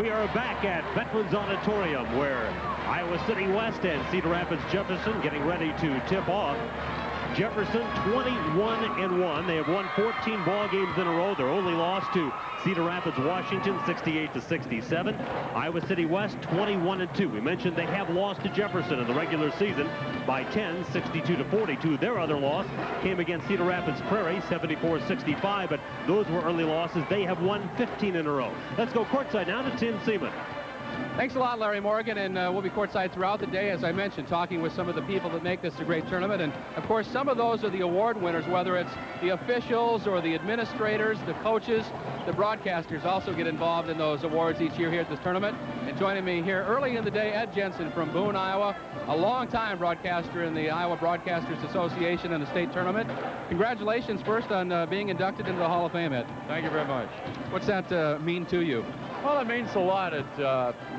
We are back at Veterans Auditorium, where Iowa City West and Cedar Rapids Jefferson getting ready to tip off. Jefferson 21-1. They have won 14 ball games in a row. Their only loss to Cedar Rapids, Washington, 68-67. Iowa City West 21-2. We mentioned they have lost to Jefferson in the regular season by 10, 62-42. Their other loss came against Cedar Rapids Prairie, 74-65, but those were early losses. They have won 15 in a row. Let's go courtside now to Tim Seaman. Thanks a lot, Larry Morgan, and we'll be courtside throughout the day, as I mentioned, talking with some of the people that make this a great tournament. And, of course, some of those are the award winners, whether it's the officials or the administrators, the coaches. The broadcasters also get involved in those awards each year here at this tournament. And joining me here early in the day, Ed Jensen from Boone, Iowa, a long-time broadcaster in the Iowa Broadcasters Association and the state tournament. Congratulations first on being inducted into the Hall of Fame, Ed. Thank you very much. What's that mean to you? Well, it means a lot.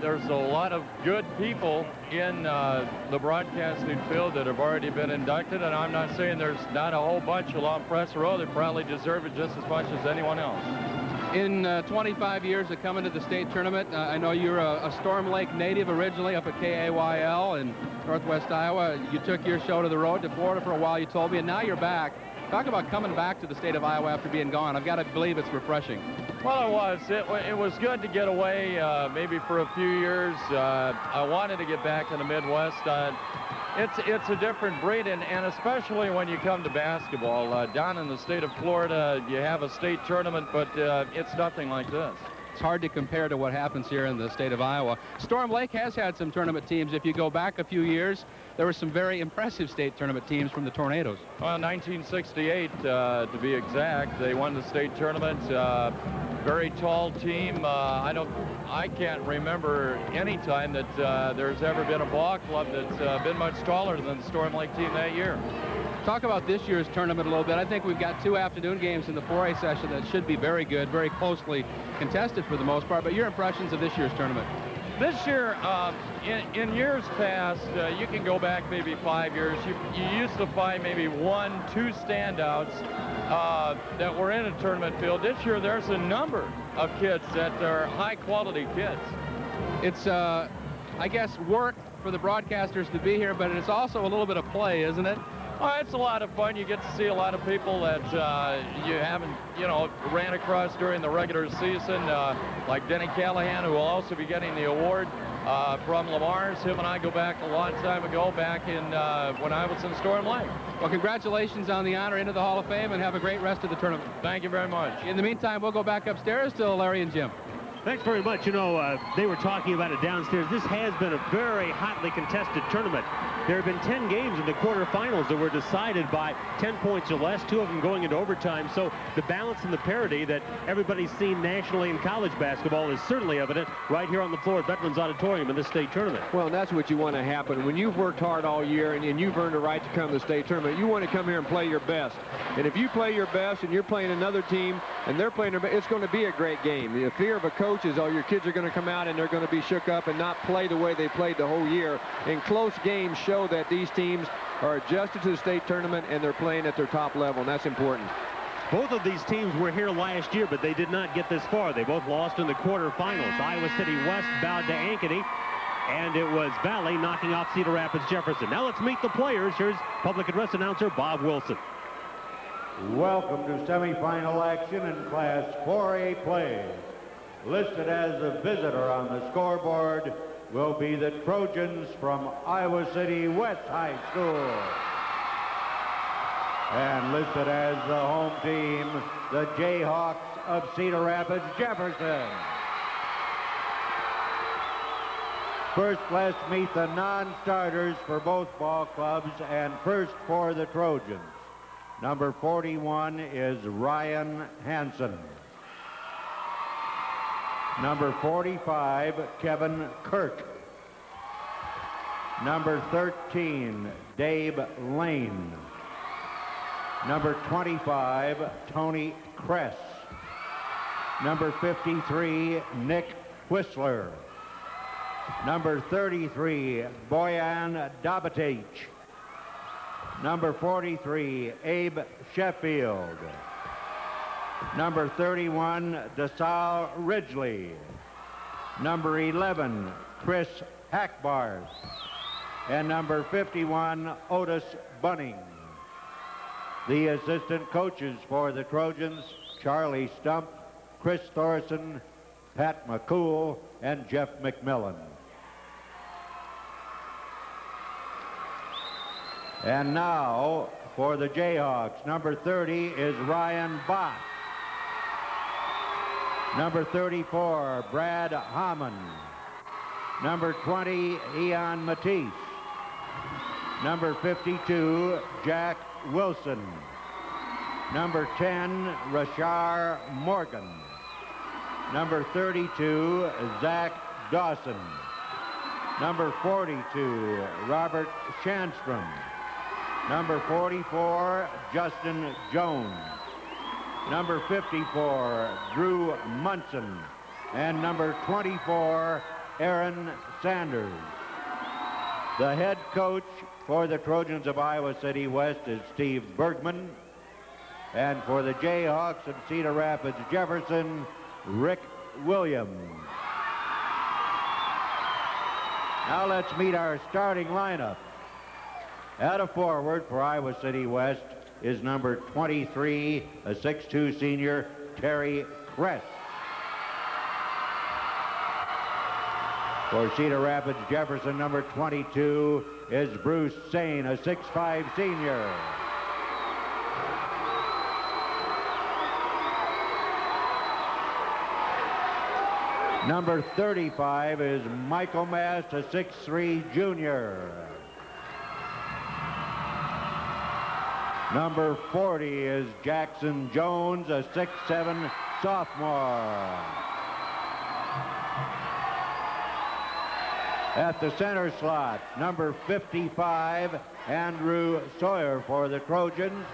There's a lot of good people in the broadcasting field that have already been inducted, and I'm not saying there's not a whole bunch along Press Row that probably deserve it just as much as anyone else. In 25 years of coming to the state tournament, I know you're a Storm Lake native originally up at KAYL in Northwest Iowa. You took your show to the road to Florida for a while, you told me, and now you're back. Talk about coming back to the state of Iowa after being gone. I've got to believe it's refreshing. Well, it was. It was good to get away maybe for a few years. I wanted to get back in the Midwest. It's a different breed, and especially when you come to basketball. Down in the state of Florida, you have a state tournament, but it's nothing like this. It's hard to compare to what happens here in the state of Iowa. Storm Lake has had some tournament teams. If you go back a few years, there were some very impressive state tournament teams from the Tornadoes. Well, 1968, to be exact, they won the state tournament. Very tall team. I can't remember any time that there's ever been a ball club that's been much taller than the Storm Lake team that year. Talk about this year's tournament a little bit. I think we've got 2 afternoon games in the 4A session that should be very good, very closely contested for the most part. But your impressions of this year's tournament? This year, in years past, you can go back maybe 5 years. You used to find maybe 1, 2 standouts that were in a tournament field. This year, there's a number of kids that are high-quality kids. It's, I guess, work for the broadcasters to be here, but it's also a little bit of play, isn't it? Oh, it's a lot of fun. You get to see a lot of people that you haven't, ran across during the regular season, like Denny Callahan, who will also be getting the award from Lamar's. Him and I go back a long time ago, back in when I was in Storm Lake. Well, congratulations on the honor into the Hall of Fame, and have a great rest of the tournament. Thank you very much. In the meantime, we'll go back upstairs to Larry and Jim. Thanks very much. They were talking about it downstairs. This has been a very hotly contested tournament. There have been 10 games in the quarterfinals that were decided by 10 points or less, 2 of them going into overtime. So the balance and the parity that everybody's seen nationally in college basketball is certainly evident right here on the floor at Veterans Auditorium in this state tournament. Well, that's what you want to happen. When you've worked hard all year and you've earned the right to come to the state tournament, you want to come here and play your best. And if you play your best and you're playing another team and they're playing their best, it's going to be a great game. The fear of a coach is, your kids are going to come out and they're going to be shook up and not play the way they played the whole year. And close games show that these teams are adjusted to the state tournament and they're playing at their top level, and that's important. Both of these teams were here last year, but they did not get this far. They both lost in the quarterfinals. Iowa City West bowed to Ankeny, and it was Valley knocking off Cedar Rapids Jefferson. Now let's meet the players. Here's public address announcer Bob Wilson. Welcome to semifinal action in Class 4A play. Listed as a visitor on the scoreboard will be the Trojans from Iowa City West High School. And listed as the home team, the Jayhawks of Cedar Rapids Jefferson. First, let's meet the non-starters for both ball clubs, and first for the Trojans. Number 41 is Ryan Hansen. Number 45, Kevin Kirk. Number 13, Dave Lane. Number 25, Tony Kress. Number 53, Nick Whistler. Number 33, Boyan Dabatic. Number 43, Abe Sheffield. Number 31, DeSalle Ridgely. Number 11, Chris Hackbars. And number 51, Otis Bunning. The assistant coaches for the Trojans, Charlie Stump, Chris Thorson, Pat McCool, and Jeff McMillan. And now for the Jayhawks, number 30 is Ryan Bach. Number 34, Brad Hammond. Number 20, Ian Matisse. Number 52, Jack Wilson. Number 10, Rashar Morgan. Number 32, Zach Dawson. Number 42, Robert Shandstrom. Number 44, Justin Jones. Number 54, Drew Munson. And number 24, Aaron Sanders. The head coach for the Trojans of Iowa City West is Steve Bergman. And for the Jayhawks of Cedar Rapids Jefferson, Rick Williams. Now let's meet our starting lineup. At a forward for Iowa City West is number 23, a 6'2 senior, Terry Kress. For Cedar Rapids Jefferson, number 22 is Bruce Sane, a 6'5 senior. Number 35 is Michael Mast, a 6'3 junior. Number 40 is Jackson Jones, a 6'7 sophomore. At the center slot, number 55, Andrew Sawyer for the Trojans.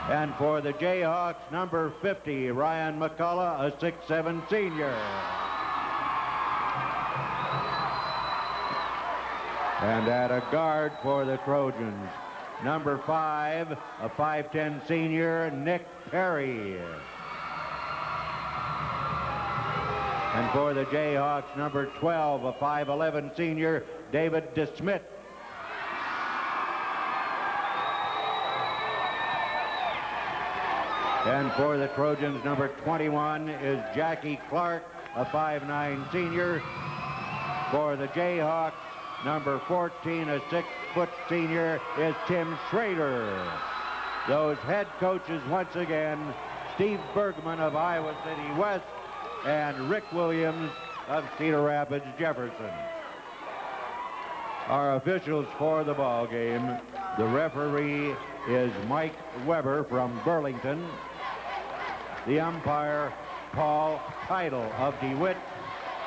And for the Jayhawks, number 50, Ryan McCullough, a 6'7 senior. And at a guard for the Trojans, number 5, a 5'10 senior, Nick Perry. And for the Jayhawks, number 12, a 5'11 senior, David DeSmit. And for the Trojans, number 21 is Jackie Clark, a 5'9 senior. For the Jayhawks, number 14, a 6-foot senior, is Tim Schrader. Those head coaches once again, Steve Bergman of Iowa City West and Rick Williams of Cedar Rapids Jefferson. Our officials for the ball game, the referee is Mike Weber from Burlington. The umpire, Paul Keidel of DeWitt,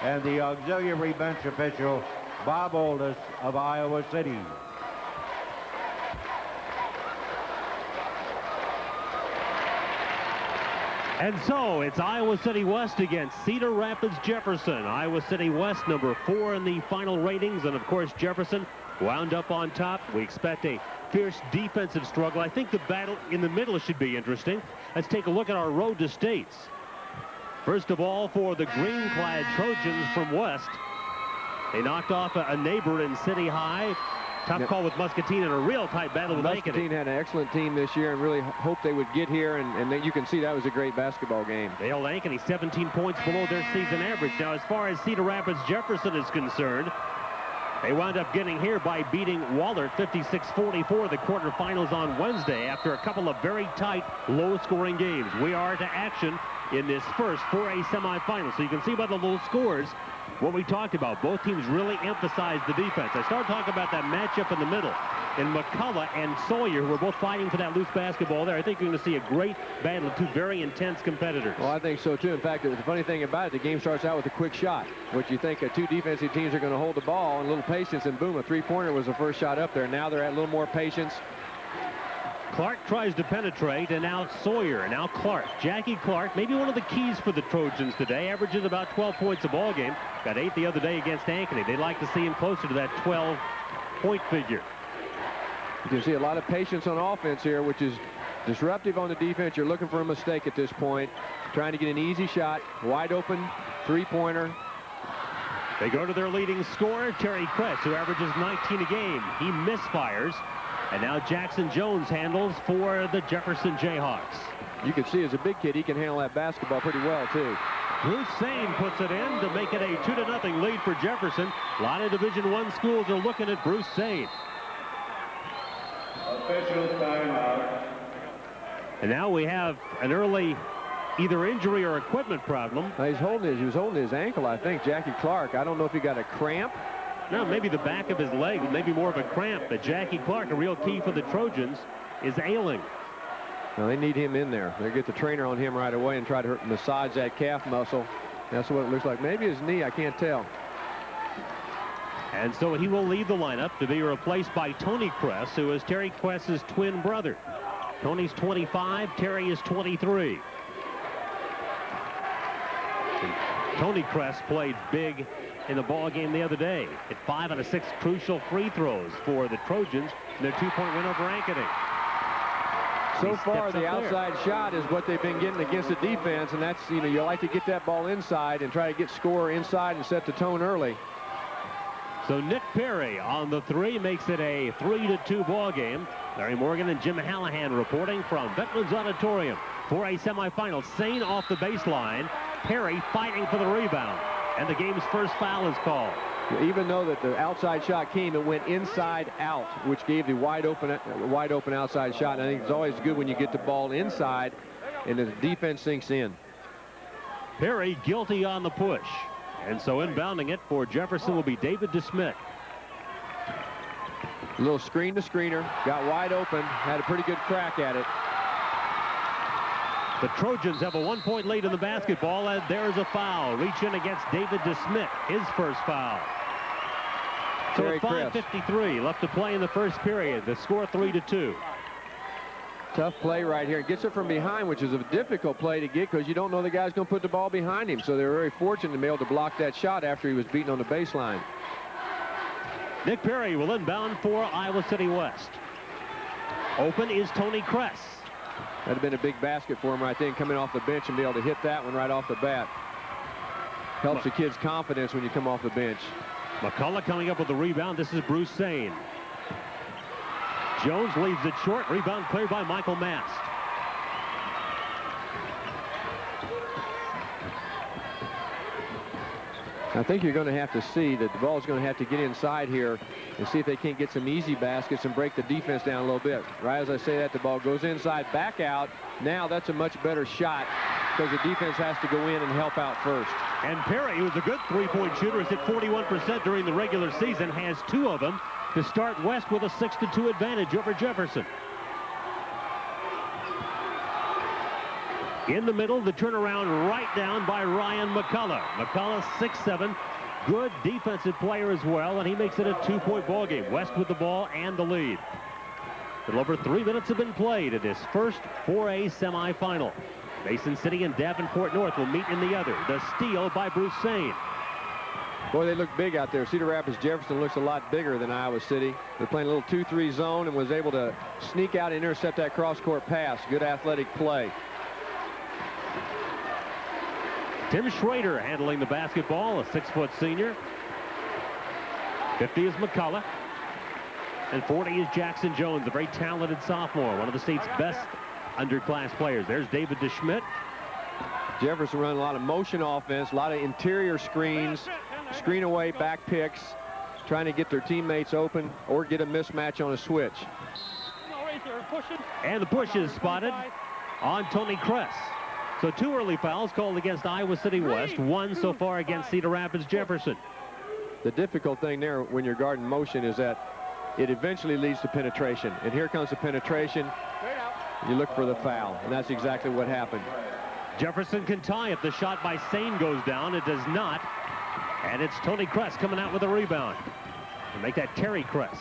and the auxiliary bench official, Bob Oldus of Iowa City. And so it's Iowa City West against Cedar Rapids Jefferson. Iowa City West, number 4 in the final ratings, and of course Jefferson wound up on top. We expect a fierce defensive struggle. I think the battle in the middle should be interesting. Let's take a look at our road to states. First of all, for the green-clad Trojans from West, they knocked off a neighbor in City High. Tough call with Muscatine in a real tight battle with Ankeny. Muscatine had an excellent team this year and really hoped they would get here, and then you can see that was a great basketball game. They held Ankeny 17 points below their season average. Now, as far as Cedar Rapids Jefferson is concerned, they wound up getting here by beating Wahlert 56-44 the quarterfinals on Wednesday after a couple of very tight, low-scoring games. We are to action in this first 4A semifinal. So you can see by the low scores what we talked about. Both teams really emphasized the defense. I started talking about that matchup in the middle in McCullough and Sawyer, who were both fighting for that loose basketball there. I think you're going to see a great battle of two very intense competitors. Well, I think so, too. In fact, the funny thing about it, the game starts out with a quick shot, which you think two defensive teams are going to hold the ball and a little patience, and boom, a three-pointer was the first shot up there. Now they're at a little more patience. Clark tries to penetrate, and now Sawyer, and now Clark. Jackie Clark, maybe one of the keys for the Trojans today, averages about 12 points a ball game. Got 8 the other day against Ankeny. They'd like to see him closer to that 12-point figure. You can see a lot of patience on offense here, which is disruptive on the defense. You're looking for a mistake at this point. Trying to get an easy shot, wide open, three-pointer. They go to their leading scorer, Terry Kress, who averages 19 a game. He misfires. And now Jackson Jones handles for the Jefferson Jayhawks. You can see as a big kid, he can handle that basketball pretty well, too. Bruce Sane puts it in to make it a 2-0 lead for Jefferson. A lot of Division I schools are looking at Bruce Sane. Official timeout. And now we have an early either injury or equipment problem. He was holding his ankle, I think, Jackie Clark. I don't know if he got a cramp. No, maybe the back of his leg, maybe more of a cramp. But Jackie Clark, a real key for the Trojans, is ailing. Now they need him in there. They get the trainer on him right away and try to massage that calf muscle. That's what it looks like. Maybe his knee, I can't tell. And so he will leave the lineup to be replaced by Tony Kress, who is Terry Kress's twin brother. Tony's 25, Terry is 23. Tony Kress played big in the ball game the other day. Hit 5 out of 6 crucial free throws for the Trojans in their 2-point win over Ankeny. So far, the outside shot is what they've been getting against the defense, and that's, you like to get that ball inside and try to get score inside and set the tone early. So Nick Perry on the 3 makes it a 3-2 ball game. Larry Morgan and Jim Hallahan reporting from Veterans Auditorium for a semifinal. Sane off the baseline. Perry fighting for the rebound. And the game's first foul is called. Even though that the outside shot came, it went inside out, which gave the wide open outside shot. And I think it's always good when you get the ball inside and the defense sinks in. Perry guilty on the push. And so inbounding it for Jefferson will be David DeSmit. A little screen to screener, got wide open, had a pretty good crack at it. The Trojans have a 1-point lead in the basketball, and there's a foul. Reach in against David DeSmit, his first foul. So at 5:53 left to play in the first period. The score 3-2. Tough play right here. Gets it from behind, which is a difficult play to get because you don't know the guy's going to put the ball behind him. So they were very fortunate to be able to block that shot after he was beaten on the baseline. Nick Perry will inbound for Iowa City West. Open is Tony Kress. That'd have been a big basket for him right there, coming off the bench and be able to hit that one right off the bat. Helps the kid's confidence when you come off the bench. McCullough coming up with the rebound. This is Bruce Sane. Jones leaves it short. Rebound cleared by Michael Mast. I think you're going to have to see that the ball's going to have to get inside here and see if they can't get some easy baskets and break the defense down a little bit. Right as I say that, the ball goes inside, back out. Now that's a much better shot because the defense has to go in and help out first. And Perry, who's a good three-point shooter, has hit 41% during the regular season, has 2 of them to start West with a 6-2 advantage over Jefferson. In the middle, the turnaround right down by Ryan McCullough. McCullough, 6'7", good defensive player as well, and he makes it a 2-point ball game. West with the ball and the lead. A little over 3 minutes have been played in this first 4A semifinal. Mason City and Davenport North will meet in the other. The steal by Bruce Sane. Boy, they look big out there. Cedar Rapids Jefferson looks a lot bigger than Iowa City. They're playing a little 2-3 zone and was able to sneak out and intercept that cross-court pass. Good athletic play. Tim Schrader handling the basketball, a 6-foot senior. 50 is McCullough. And 40 is Jackson Jones, a very talented sophomore, one of the state's best underclass players. There's David DeSmit. Jefferson running a lot of motion offense, a lot of interior screens, screen away back picks, trying to get their teammates open or get a mismatch on a switch. And the push is spotted on Tony Kress. So 2 early fouls called against Iowa City West, 1 so far against Cedar Rapids Jefferson. The difficult thing there when you're guarding motion is that it eventually leads to penetration. And here comes the penetration. You look for the foul, and that's exactly what happened. Jefferson can tie it. The shot by Sane goes down. It does not. And it's Tony Kress coming out with a rebound. To make that Terry Kress.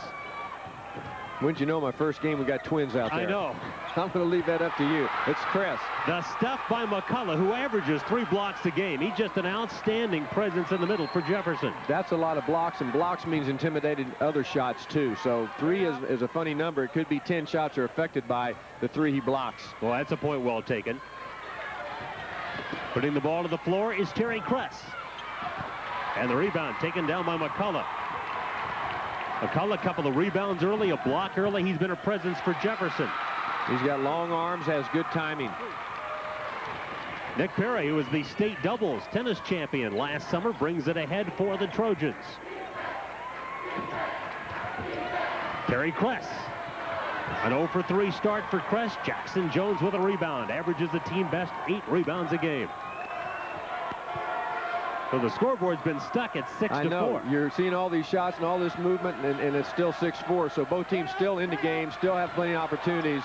Wouldn't you know, my first game we got twins out there. I know. I'm going to leave that up to you. It's Kress. The stuff by McCullough, who averages 3 blocks a game. He's just an outstanding presence in the middle for Jefferson. That's a lot of blocks, and blocks means intimidated other shots too. So 3 is a funny number. It could be 10 shots are affected by the 3 he blocks. Well, that's a point well taken. Putting the ball to the floor is Terry Kress. And the rebound taken down by McCullough. McCullough, a couple of rebounds early, a block early. He's been a presence for Jefferson. He's got long arms, has good timing. Nick Perry, who was the state doubles tennis champion last summer, brings it ahead for the Trojans. Terry Kress. An 0 for 3 start for Kress. Jackson Jones with a rebound. Averages the team best 8 rebounds a game. So the scoreboard's been stuck at 6-4. I know. You're seeing all these shots and all this movement, and it's still 6-4. So both teams still in the game, still have plenty of opportunities.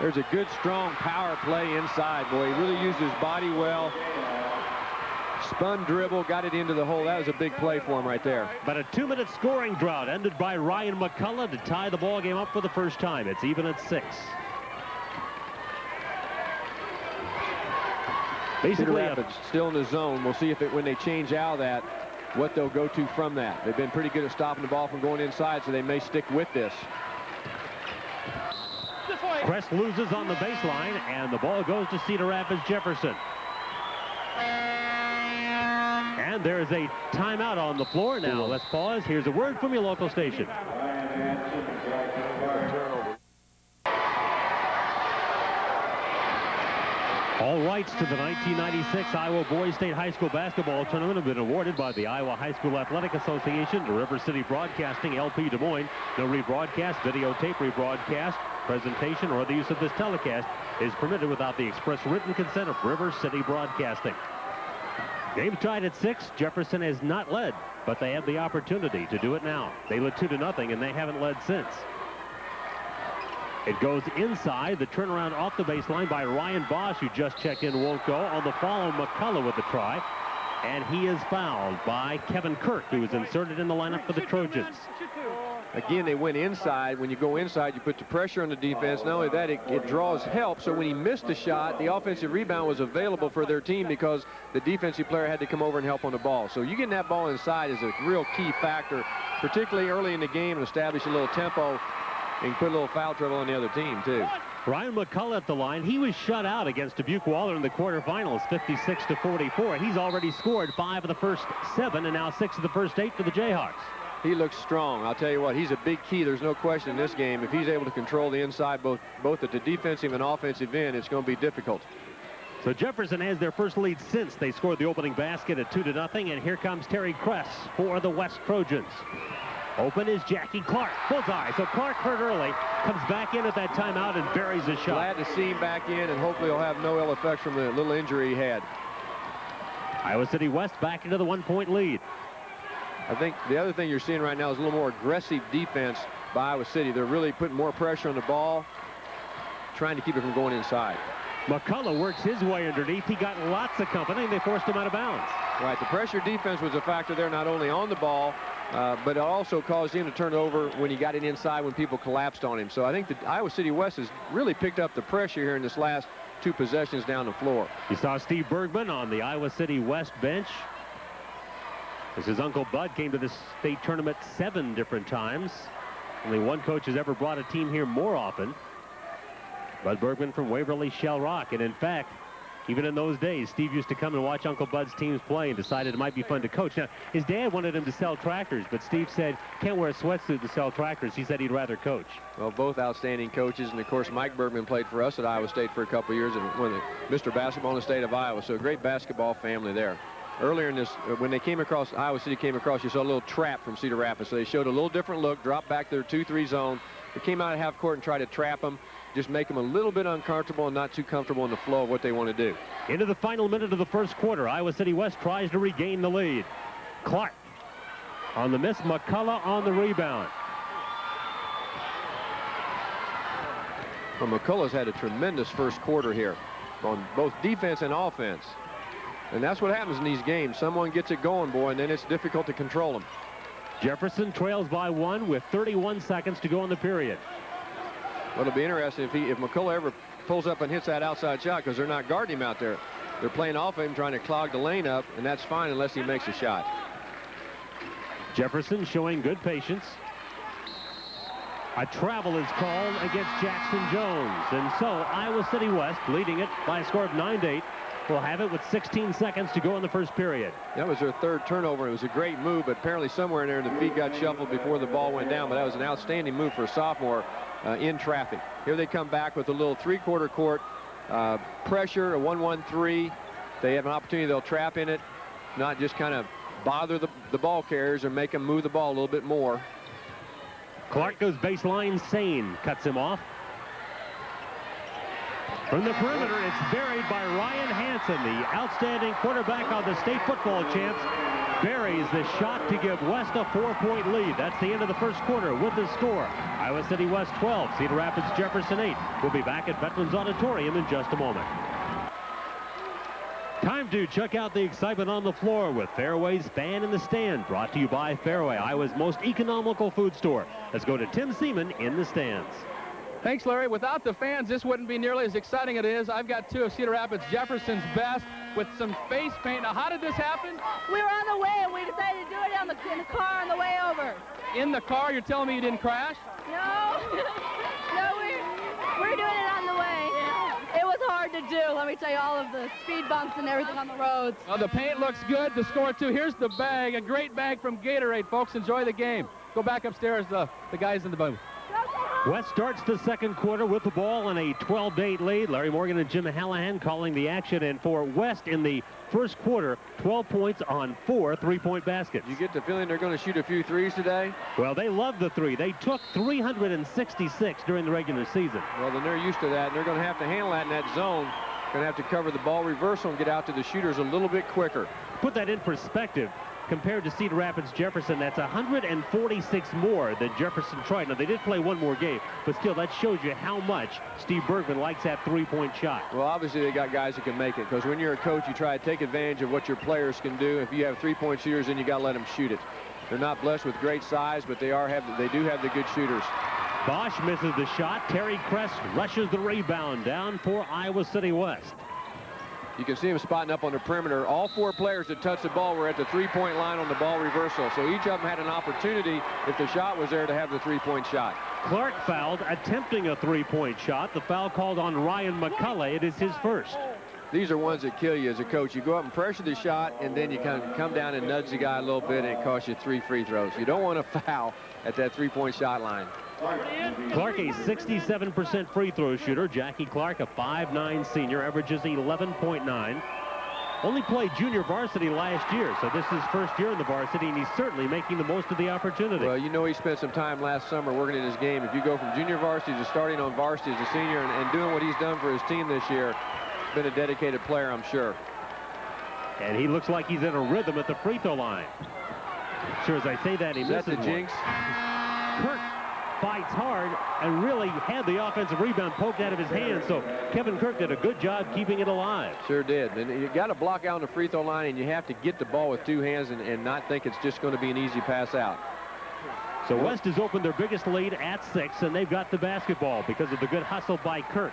There's a good, strong power play inside, boy. He really used his body well. Spun dribble, got it into the hole. That was a big play for him right there. But a 2-minute scoring drought ended by Ryan McCullough to tie the ball game up for the first time. It's even at 6. Basically, Cedar Rapids still in the zone. We'll see if when they change out of that, what they'll go to from that. They've been pretty good at stopping the ball from going inside, so they may stick with this. Kress loses on the baseline, and the ball goes to Cedar Rapids Jefferson. And there's a timeout on the floor now. Let's pause. Here's a word from your local station. All rights to the 1996 Iowa Boys State High School Basketball Tournament have been awarded by the Iowa High School Athletic Association to River City Broadcasting, LP Des Moines. No rebroadcast, videotape rebroadcast, presentation, or the use of this telecast is permitted without the express written consent of River City Broadcasting. Game tied at 6. Jefferson has not led, but they have the opportunity to do it now. They led 2-0, and they haven't led since. It goes inside. The turnaround off the baseline by Ryan Bosch, who just checked in, won't go. On the follow, McCullough with the try. And he is fouled by Kevin Kirk, who is inserted in the lineup for the Trojans. Again, they went inside. When you go inside, you put the pressure on the defense. Not only that, it draws help. So when he missed the shot, the offensive rebound was available for their team because the defensive player had to come over and help on the ball. So you getting that ball inside is a real key factor, particularly early in the game, and establish a little tempo and put a little foul trouble on the other team, too. Ryan McCullough at the line. He was shut out against Dubuque Waller in the quarterfinals, 56-44. He's already scored 5 of the first 7 and now 6 of the first 8 for the Jayhawks. He looks strong. I'll tell you what, he's a big key. There's no question in this game. If he's able to control the inside, both at the defensive and offensive end, it's going to be difficult. So Jefferson has their first lead since they scored the opening basket at 2-0. And here comes Terry Kress for the West Trojans. Open is Jackie Clark. Bullseye. So Clark hurt early. Comes back in at that timeout and buries his shot. Glad to see him back in, and hopefully he'll have no ill effects from the little injury he had. Iowa City West back into the 1-point lead. I think the other thing you're seeing right now is a little more aggressive defense by Iowa City. They're really putting more pressure on the ball, trying to keep it from going inside. McCullough works his way underneath. He got lots of company, and they forced him out of bounds. Right, the pressure defense was a factor there, not only on the ball, but it also caused him to turn it over when he got it inside when people collapsed on him. So I think that Iowa City West has really picked up the pressure here in this last 2 possessions down the floor. You saw Steve Bergman on the Iowa City West bench. As his Uncle Bud came to this state tournament 7 different times. Only one coach has ever brought a team here more often. Bud Bergman from Waverly Shell Rock. And in fact, even in those days, Steve used to come and watch Uncle Bud's teams play and decided it might be fun to coach. Now, his dad wanted him to sell tractors, but Steve said, can't wear a sweatsuit to sell tractors. He said he'd rather coach. Well, both outstanding coaches, and of course, Mike Bergman played for us at Iowa State for a couple of years and won the Mr. Basketball in the state of Iowa. So a great basketball family there. Earlier in this, when they came across, Iowa City came across, you saw a little trap from Cedar Rapids. So they showed a little different look, dropped back their 2-3 zone. They came out of half court and tried to trap them, just make them a little bit uncomfortable and not too comfortable in the flow of what they want to do. Into the final minute of the first quarter, Iowa City West tries to regain the lead. Clark on the miss, McCullough on the rebound. Well, McCullough's had a tremendous first quarter here on both defense and offense. And that's what happens in these games. Someone gets it going, boy, and then it's difficult to control them. Jefferson trails by 1 with 31 seconds to go in the period. Well, it'll be interesting if McCullough ever pulls up and hits that outside shot, because they're not guarding him out there. They're playing off him, trying to clog the lane up, and that's fine unless he makes a shot. Jefferson showing good patience. A travel is called against Jackson Jones. And so Iowa City West, leading it by a score of 9-8, will have it with 16 seconds to go in the first period. That was their third turnover. It was a great move, but apparently somewhere in there the feet got shuffled before the ball went down. But that was an outstanding move for a sophomore in traffic. Here they come back with a little three-quarter court pressure, a 1-1-3. They have an opportunity. They'll trap in it, not just kind of bother the ball carriers or make them move the ball a little bit more. Clark goes baseline. Sane cuts him off. From the perimeter, it's buried by Ryan Hansen, the outstanding quarterback on the state football champs. Buries the shot to give West a 4-point lead. That's the end of the first quarter with the score. Iowa City West 12, Cedar Rapids Jefferson 8. We'll be back at Veterans Auditorium in just a moment. Time to check out the excitement on the floor with Fairway's Fan in the Stand, brought to you by Fairway, Iowa's most economical food store. Let's go to Tim Seaman in the stands. Thanks, Larry. Without the fans, this wouldn't be nearly as exciting as it is. I've got two of Cedar Rapids Jefferson's best with some face paint. Now, how did this happen? We were on the way, and we decided to do it in the car on the way over. In the car? You're telling me you didn't crash? No. No, we're doing it on the way. Yeah. It was hard to do. Let me tell you, all of the speed bumps and everything on the roads. Well, the paint looks good. The score, too. Here's the bag. A great bag from Gatorade, folks. Enjoy the game. Go back upstairs, the guys in the booth. West starts the second quarter with the ball in a 12-8 lead. Larry Morgan and Jim Hallahan calling the action. And for West in the first quarter, 12 points on 4 3-point baskets. You get the feeling they're going to shoot a few threes today? Well, they love the three. They took 366 during the regular season. Well, then they're used to that, and they're going to have to handle that in that zone. Going to have to cover the ball reversal and get out to the shooters a little bit quicker. Put that in perspective. Compared to Cedar Rapids Jefferson, that's 146 more than Jefferson tried. Now, they did play one more game, but still, that shows you how much Steve Bergman likes that three-point shot. Well, obviously, they got guys who can make it, because when you're a coach, you try to take advantage of what your players can do. If you have three-point shooters, then you got to let them shoot it. They're not blessed with great size, but they do have the good shooters. Bosch misses the shot. Terry Kress rushes the rebound down for Iowa City West. You can see him spotting up on the perimeter. All four players that touched the ball were at the three-point line on the ball reversal. So each of them had an opportunity, if the shot was there, to have the three-point shot. Clark fouled, attempting a three-point shot. The foul called on Ryan McCullough. It is his first. These are ones that kill you as a coach. You go up and pressure the shot, and then you kind of come down and nudge the guy a little bit, and it costs you 3 free throws. You don't want to foul at that three-point shot line. Clark, a 67% free throw shooter. Jackie Clark, a 5'9" senior, averages 11.9. Only played junior varsity last year, so this is his first year in the varsity, and he's certainly making the most of the opportunity. Well, you know, he spent some time last summer working in his game. If you go from junior varsity to starting on varsity as a senior and doing what he's done for his team this year, been a dedicated player, I'm sure. And he looks like he's in a rhythm at the free throw line. Sure, as I say that, he misses the jinx? Kirk fights hard and really had the offensive rebound poked out of his hand, so Kevin Kirk did a good job keeping it alive. Sure did. And you got to block out on the free throw line, and you have to get the ball with two hands and not think it's just going to be an easy pass out. So West has opened their biggest lead at 6, and they've got the basketball because of the good hustle by Kirk.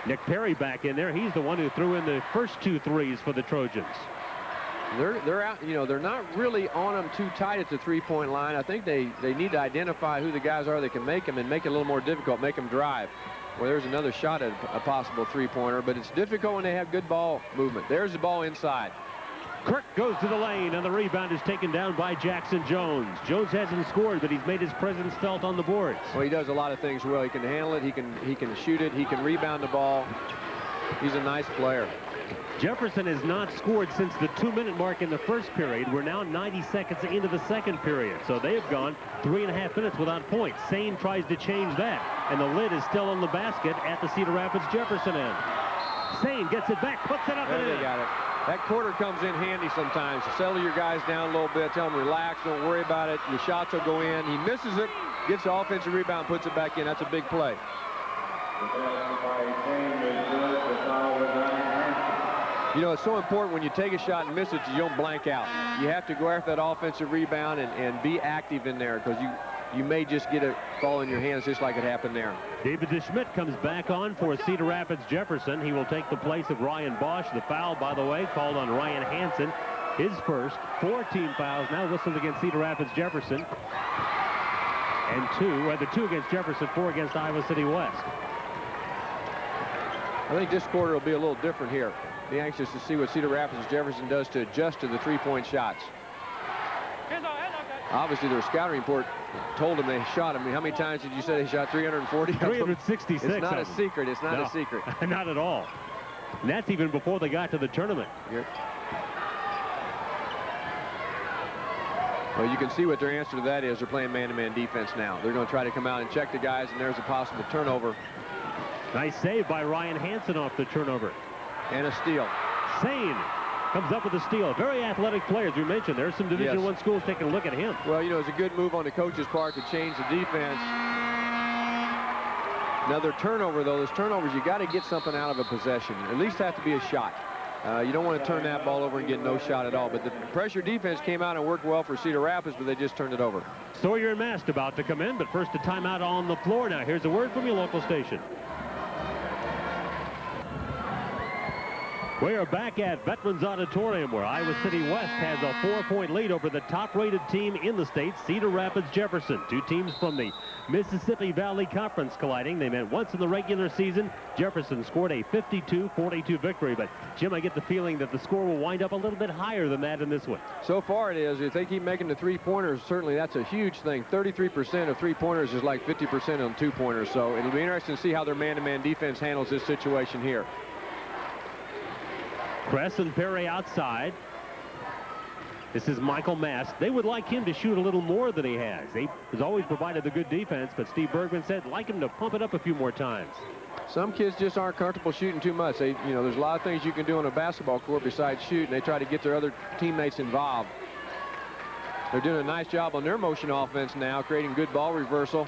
Nick Perry back in there. He's the one who threw in the first 2 threes for the Trojans. They're out, you know, they're not really on them too tight at the three-point line. I think they need to identify who the guys are that can make them and make it a little more difficult, make them drive. Well, there's another shot at a possible three-pointer, but it's difficult when they have good ball movement. There's the ball inside. Kirk goes to the lane, and the rebound is taken down by Jackson Jones. Jones hasn't scored, but he's made his presence felt on the boards. Well, he does a lot of things well. He can handle it. He can shoot it. He can rebound the ball. He's a nice player. Jefferson has not scored since the 2-minute mark in the first period. We're now 90 seconds into the second period. So they've gone 3.5 minutes without points. Sane tries to change that. And the lid is still on the basket at the Cedar Rapids Jefferson end. Sane gets it back, puts it up and in. They got it. That quarter comes in handy sometimes. Settle your guys down a little bit. Tell them relax. Don't worry about it. Your shots will go in. He misses it, gets the offensive rebound, puts it back in. That's a big play. You know, it's so important when you take a shot and miss it, you don't blank out. You have to go after that offensive rebound and be active in there, because you may just get a ball in your hands just like it happened there. David DeSchmidt comes back on for Cedar Rapids Jefferson. He will take the place of Ryan Bosch. The foul, by the way, called on Ryan Hansen. His first. 4 team fouls now whistled against Cedar Rapids Jefferson. And the 2 against Jefferson, 4 against Iowa City West. I think this quarter will be a little different here. Be anxious to see what Cedar Rapids Jefferson does to adjust to the 3-point shots. Obviously, their scouting report told them they shot him. I mean, how many times did you say they shot? 340? 366. It's not a secret. It's not a secret. Not at all. And that's even before they got to the tournament. Well, you can see what their answer to that is. They're playing man-to-man defense now. They're going to try to come out and check the guys, and there's a possible turnover. Nice save by Ryan Hansen off the turnover. And a steal. Sane comes up with a steal. Very athletic players. We mentioned there's some Division I schools taking a look at him. Well, you know, it's a good move on the coach's part to change the defense. Another turnover, though. Those turnovers, you got to get something out of a possession. At least have to be a shot. You don't want to turn that ball over and get no shot at all. But the pressure defense came out and worked well for Cedar Rapids, but they just turned it over. Sawyer and Mast about to come in, but first a timeout on the floor. Now here's a word from your local station. We are back at Veterans Auditorium, where Iowa City West has a 4-point lead over the top-rated team in the state, Cedar Rapids Jefferson. 2 teams from the Mississippi Valley Conference colliding. They met once in the regular season. Jefferson scored a 52-42 victory. But, Jim, I get the feeling that the score will wind up a little bit higher than that in this one. So far it is. If they keep making the 3-pointers, certainly that's a huge thing. 33% of 3-pointers is like 50% on 2-pointers. So it'll be interesting to see how their man-to-man defense handles this situation here. Kress and Perry outside. This is Michael Mast. They would like him to shoot a little more than he has. He has always provided the good defense, but Steve Bergman said like him to pump it up a few more times. Some kids just aren't comfortable shooting too much. They, you know, there's a lot of things you can do on a basketball court besides shoot, and they try to get their other teammates involved. They're doing a nice job on their motion offense now, creating good ball reversal.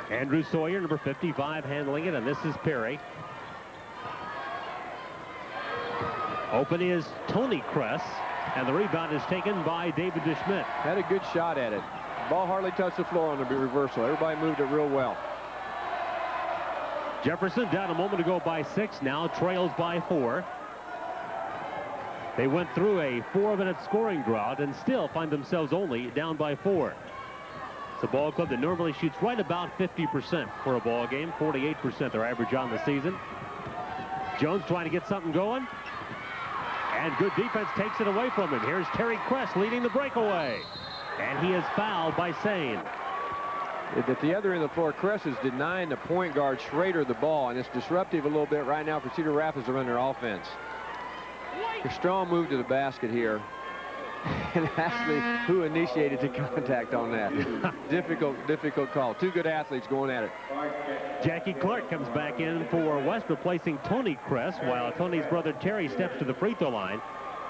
Andrew Sawyer, number 55, handling it, and this is Perry. Open is Tony Kress, and the rebound is taken by David DeSchmidt. Had a good shot at it. Ball hardly touched the floor on the reversal. Everybody moved it real well. Jefferson down a moment ago by 6, now trails by 4. They went through a 4-minute scoring drought and still find themselves only down by 4. It's a ball club that normally shoots right about 50% for a ball game, 48% their average on the season. Jones trying to get something going. And good defense takes it away from him. Here's Terry Kress leading the breakaway. And he is fouled by Sane. At the other end of the floor, Kress is denying the point guard Schrader the ball, and it's disruptive a little bit right now for Cedar Rapids to run their offense. A strong move to the basket here. And actually, who initiated the contact on that? difficult call. 2 good athletes going at it. Jackie Clark comes back in for West, replacing Tony Kress, while Tony's brother Terry steps to the free throw line.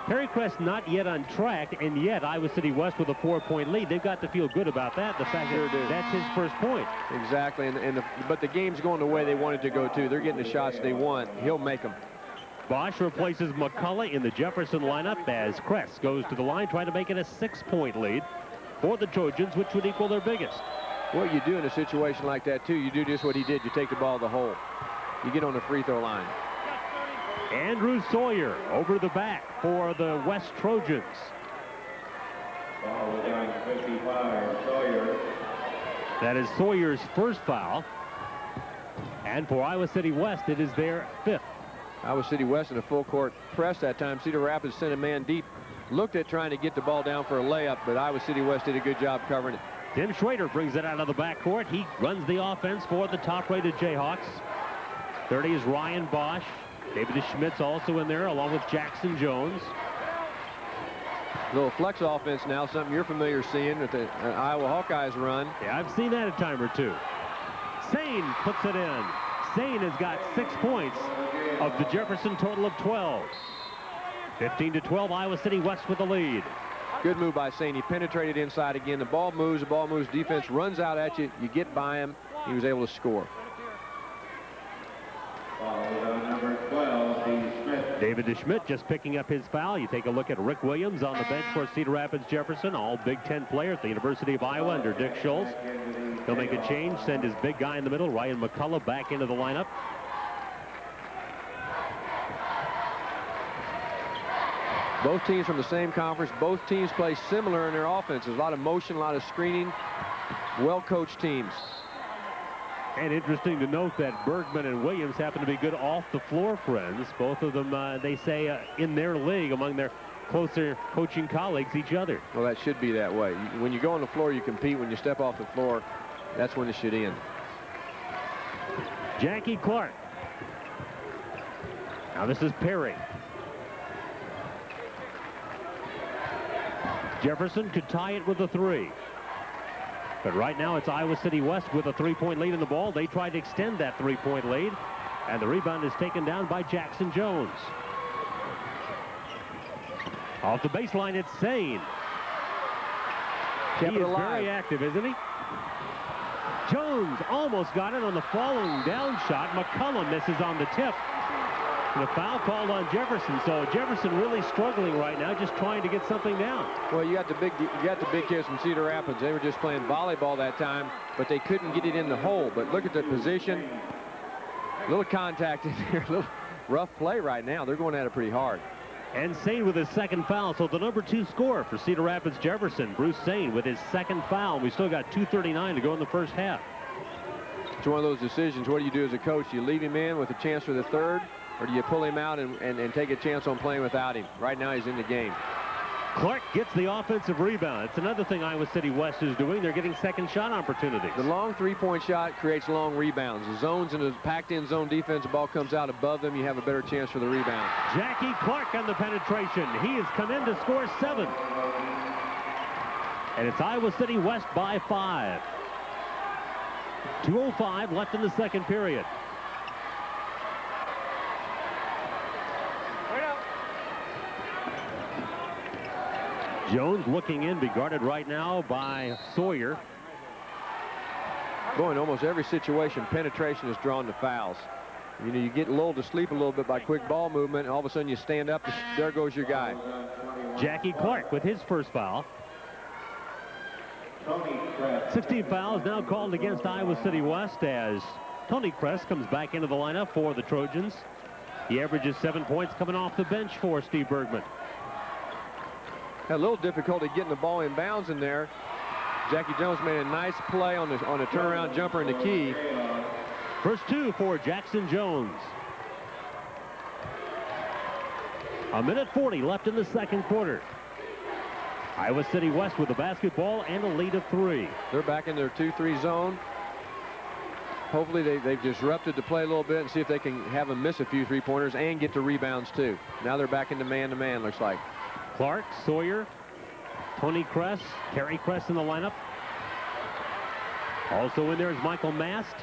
Terry Kress not yet on track, and yet Iowa City West with a 4-point lead. They've got to feel good about that. The fact that that's his first point. Exactly, but the game's going the way they want it to go, too. They're getting the shots they want. He'll make them. Bosch replaces McCullough in the Jefferson lineup as Kress goes to the line, trying to make it a 6-point lead for the Trojans, which would equal their biggest. What you do in a situation like that, too, you do just what he did. You take the ball to the hole. You get on the free throw line. Andrew Sawyer over the back for the West Trojans. Foul down 55, Sawyer. That is Sawyer's first foul. And for Iowa City West, it is their 5th. Iowa City West in a full court press that time. Cedar Rapids sent a man deep. Looked at trying to get the ball down for a layup, but Iowa City West did a good job covering it. Tim Schrader brings it out of the backcourt. He runs the offense for the top-rated Jayhawks. 30 is Ryan Bosch. David DeSchmidt's also in there, along with Jackson Jones. Little flex offense now, something you're familiar seeing that the Iowa Hawkeyes run. Yeah, I've seen that a time or two. Sane puts it in. Sane has got 6 points of the Jefferson total of 12. 15-12, Iowa City West with the lead. Good move by Sane. He penetrated inside again. The ball moves. Defense runs out at you. You get by him. He was able to score. Foul on number 12, Steve Smith. David DeSchmidt just picking up his foul. You take a look at Rick Williams on the bench for Cedar Rapids Jefferson, all Big Ten player at the University of Iowa under Dick Schultz. He'll make a change, send his big guy in the middle, Ryan McCullough, back into the lineup. Both teams from the same conference. Both teams play similar in their offenses. A lot of motion, a lot of screening. Well-coached teams. And interesting to note that Bergman and Williams happen to be good off-the-floor friends. Both of them, they say, in their league, among their closer coaching colleagues, each other. Well, that should be that way. When you go on the floor, you compete. When you step off the floor, that's when it should end. Jackie Clark. Now this is Perry. Jefferson could tie it with a three. But right now it's Iowa City West with a three-point lead in the ball. They tried to extend that three-point lead. And the rebound is taken down by Jackson Jones. Off the baseline, it's Sane. He is very active, isn't he? Jones almost got it on the falling down shot. McCullum misses on the tip. And a foul called on Jefferson. So Jefferson really struggling right now, just trying to get something down. Well, you got the big kids from Cedar Rapids. They were just playing volleyball that time, but they couldn't get it in the hole. But look at the position. A little contact in there, a little rough play right now. They're going at it pretty hard. And Sane with his second foul. So the number 2 scorer for Cedar Rapids Jefferson, Bruce Sane, with his second foul. We still got 2:39 to go in the first half. It's one of those decisions. What do you do as a coach? Do you leave him in with a chance for the third, or do you pull him out and take a chance on playing without him? Right now he's in the game. Clark gets the offensive rebound. It's another thing Iowa City West is doing. They're getting second shot opportunities. The long three-point shot creates long rebounds. The zones in the packed-in zone defense, the ball comes out above them, you have a better chance for the rebound. Jackie Clark on the penetration. He has come in to score 7. And it's Iowa City West by 5. 2:05 left in the second period. Jones looking in, be guarded right now by Sawyer. Boy, in almost every situation, penetration is drawn to fouls. You know, you get lulled to sleep a little bit by quick ball movement, and all of a sudden you stand up, there goes your guy. Jackie Clark with his first foul. 16 fouls now called against Iowa City West as Tony Kress comes back into the lineup for the Trojans. He averages 7 points coming off the bench for Steve Bergman. Had a little difficulty getting the ball in bounds in there. Jackie Jones made a nice play on a turnaround jumper in the key. First 2 for Jackson Jones. 1:40 left in the second quarter. Iowa City West with the basketball and a lead of 3. They're back in their 2-3 zone. Hopefully they've disrupted the play a little bit and see if they can have them miss a few three-pointers and get the rebounds too. Now they're back into man-to-man, looks like. Clark, Sawyer, Tony Kress, Kerry Kress in the lineup. Also in there is Michael Mast.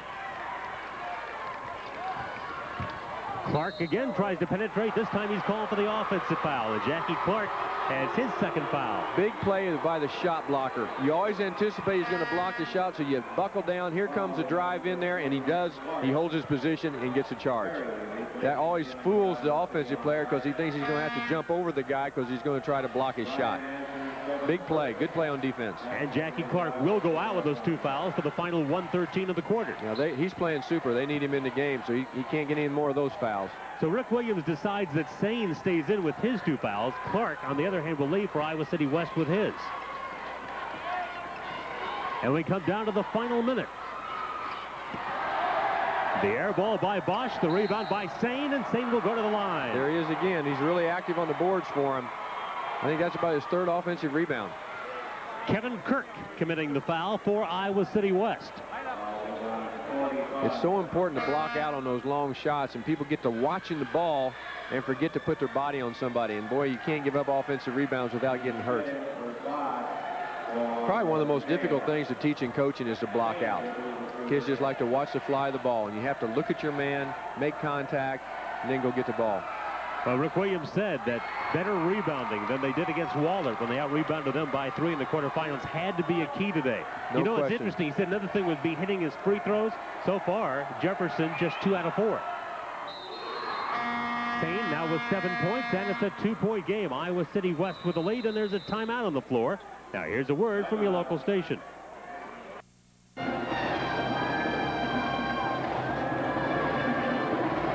Clark again tries to penetrate. This time he's called for the offensive foul. And Jackie Clark has his second foul. Big play by the shot blocker. You always anticipate he's going to block the shot, so you buckle down. Here comes the drive in there, and he does. He holds his position and gets a charge. That always fools the offensive player because he thinks he's going to have to jump over the guy because he's going to try to block his shot. Big play. Good play on defense. And Jackie Clark will go out with those 2 fouls for the final 1:13 of the quarter. Now he's playing super. They need him in the game, so he can't get any more of those fouls. So Rick Williams decides that Sane stays in with his 2 fouls. Clark, on the other hand, will leave for Iowa City West with his. And we come down to the final minute. The air ball by Bosch, the rebound by Sane, and Sane will go to the line. There he is again. He's really active on the boards for him. I think that's about his 3rd offensive rebound. Kevin Kirk committing the foul for Iowa City West. It's so important to block out on those long shots, and people get to watching the ball and forget to put their body on somebody. And boy, you can't give up offensive rebounds without getting hurt. Probably one of the most difficult things to teach in coaching is to block out. Kids just like to watch the fly of the ball, and you have to look at your man, make contact, and then go get the ball. Well, Rick Williams said that better rebounding than they did against Wahlert when they out-rebounded them by 3 in the quarterfinals had to be a key today. No it's question. interesting. He said another thing would be hitting his free throws. So far, Jefferson just 2 out of 4. Payne now with 7 points, and it's a 2-point game. Iowa City West with the lead, and there's a timeout on the floor. Now here's a word from your local station.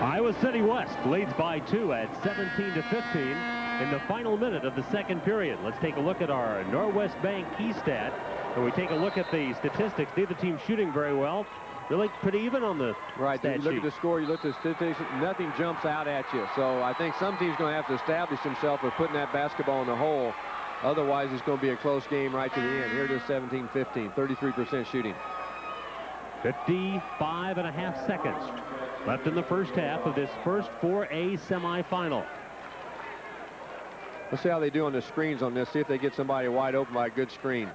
Iowa City West leads by 2 at 17-15 in the final minute of the second period. Let's take a look at our Norwest Bank key stat. And we take a look at the statistics. Neither team shooting very well. Really pretty even on the right. Stat You look sheet. at the score, you look at the statistics, nothing jumps out at you. So I think some team's going to have to establish himself with putting that basketball in the hole. Otherwise, it's going to be a close game right to the end. Here it is, 17-15, 33% shooting. 55.5 seconds left in the first half of this first 4A semifinal. Let's see how they do on the screens on this. See if they get somebody wide open by a good screen.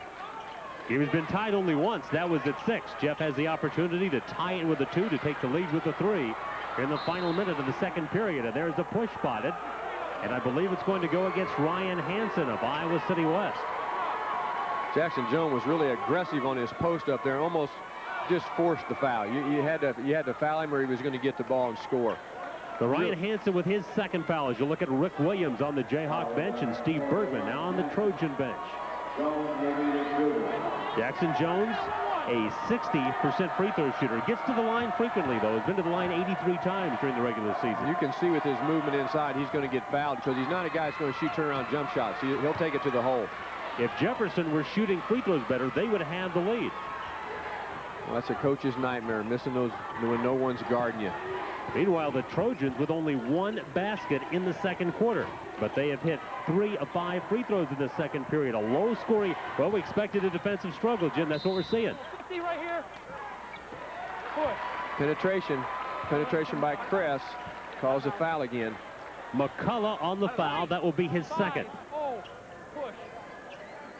He has been tied only once. That was at 6. Jeff has the opportunity to tie it with a 2 to take the lead with the 3 in the final minute of the second period. And there's a push spotted. And I believe it's going to go against Ryan Hansen of Iowa City West. Jackson Jones was really aggressive on his post up there, almost just forced the foul. You had to foul him or he was going to get the ball and score. The Ryan Hansen with his second foul. As you look at Rick Williams on the Jayhawk bench and Steve Bergman now on the Trojan bench. Jackson Jones, a 60% free throw shooter. Gets to the line frequently, though. Has been to the line 83 times during the regular season. You can see with his movement inside, he's going to get fouled because he's not a guy that's going to shoot turnaround jump shots. He'll take it to the hole. If Jefferson were shooting free throws better, they would have the lead. Well, that's a coach's nightmare, missing those when no one's guarding you. Meanwhile, the Trojans with only 1 basket in the second quarter. But they have hit 3 of 5 free throws in the second period. A low scoring. Well, we expected a defensive struggle, Jim. That's what we're seeing. See right here. Push. Penetration by Kress. Calls a foul again. McCullough on the foul. That will be his second. Oh, push.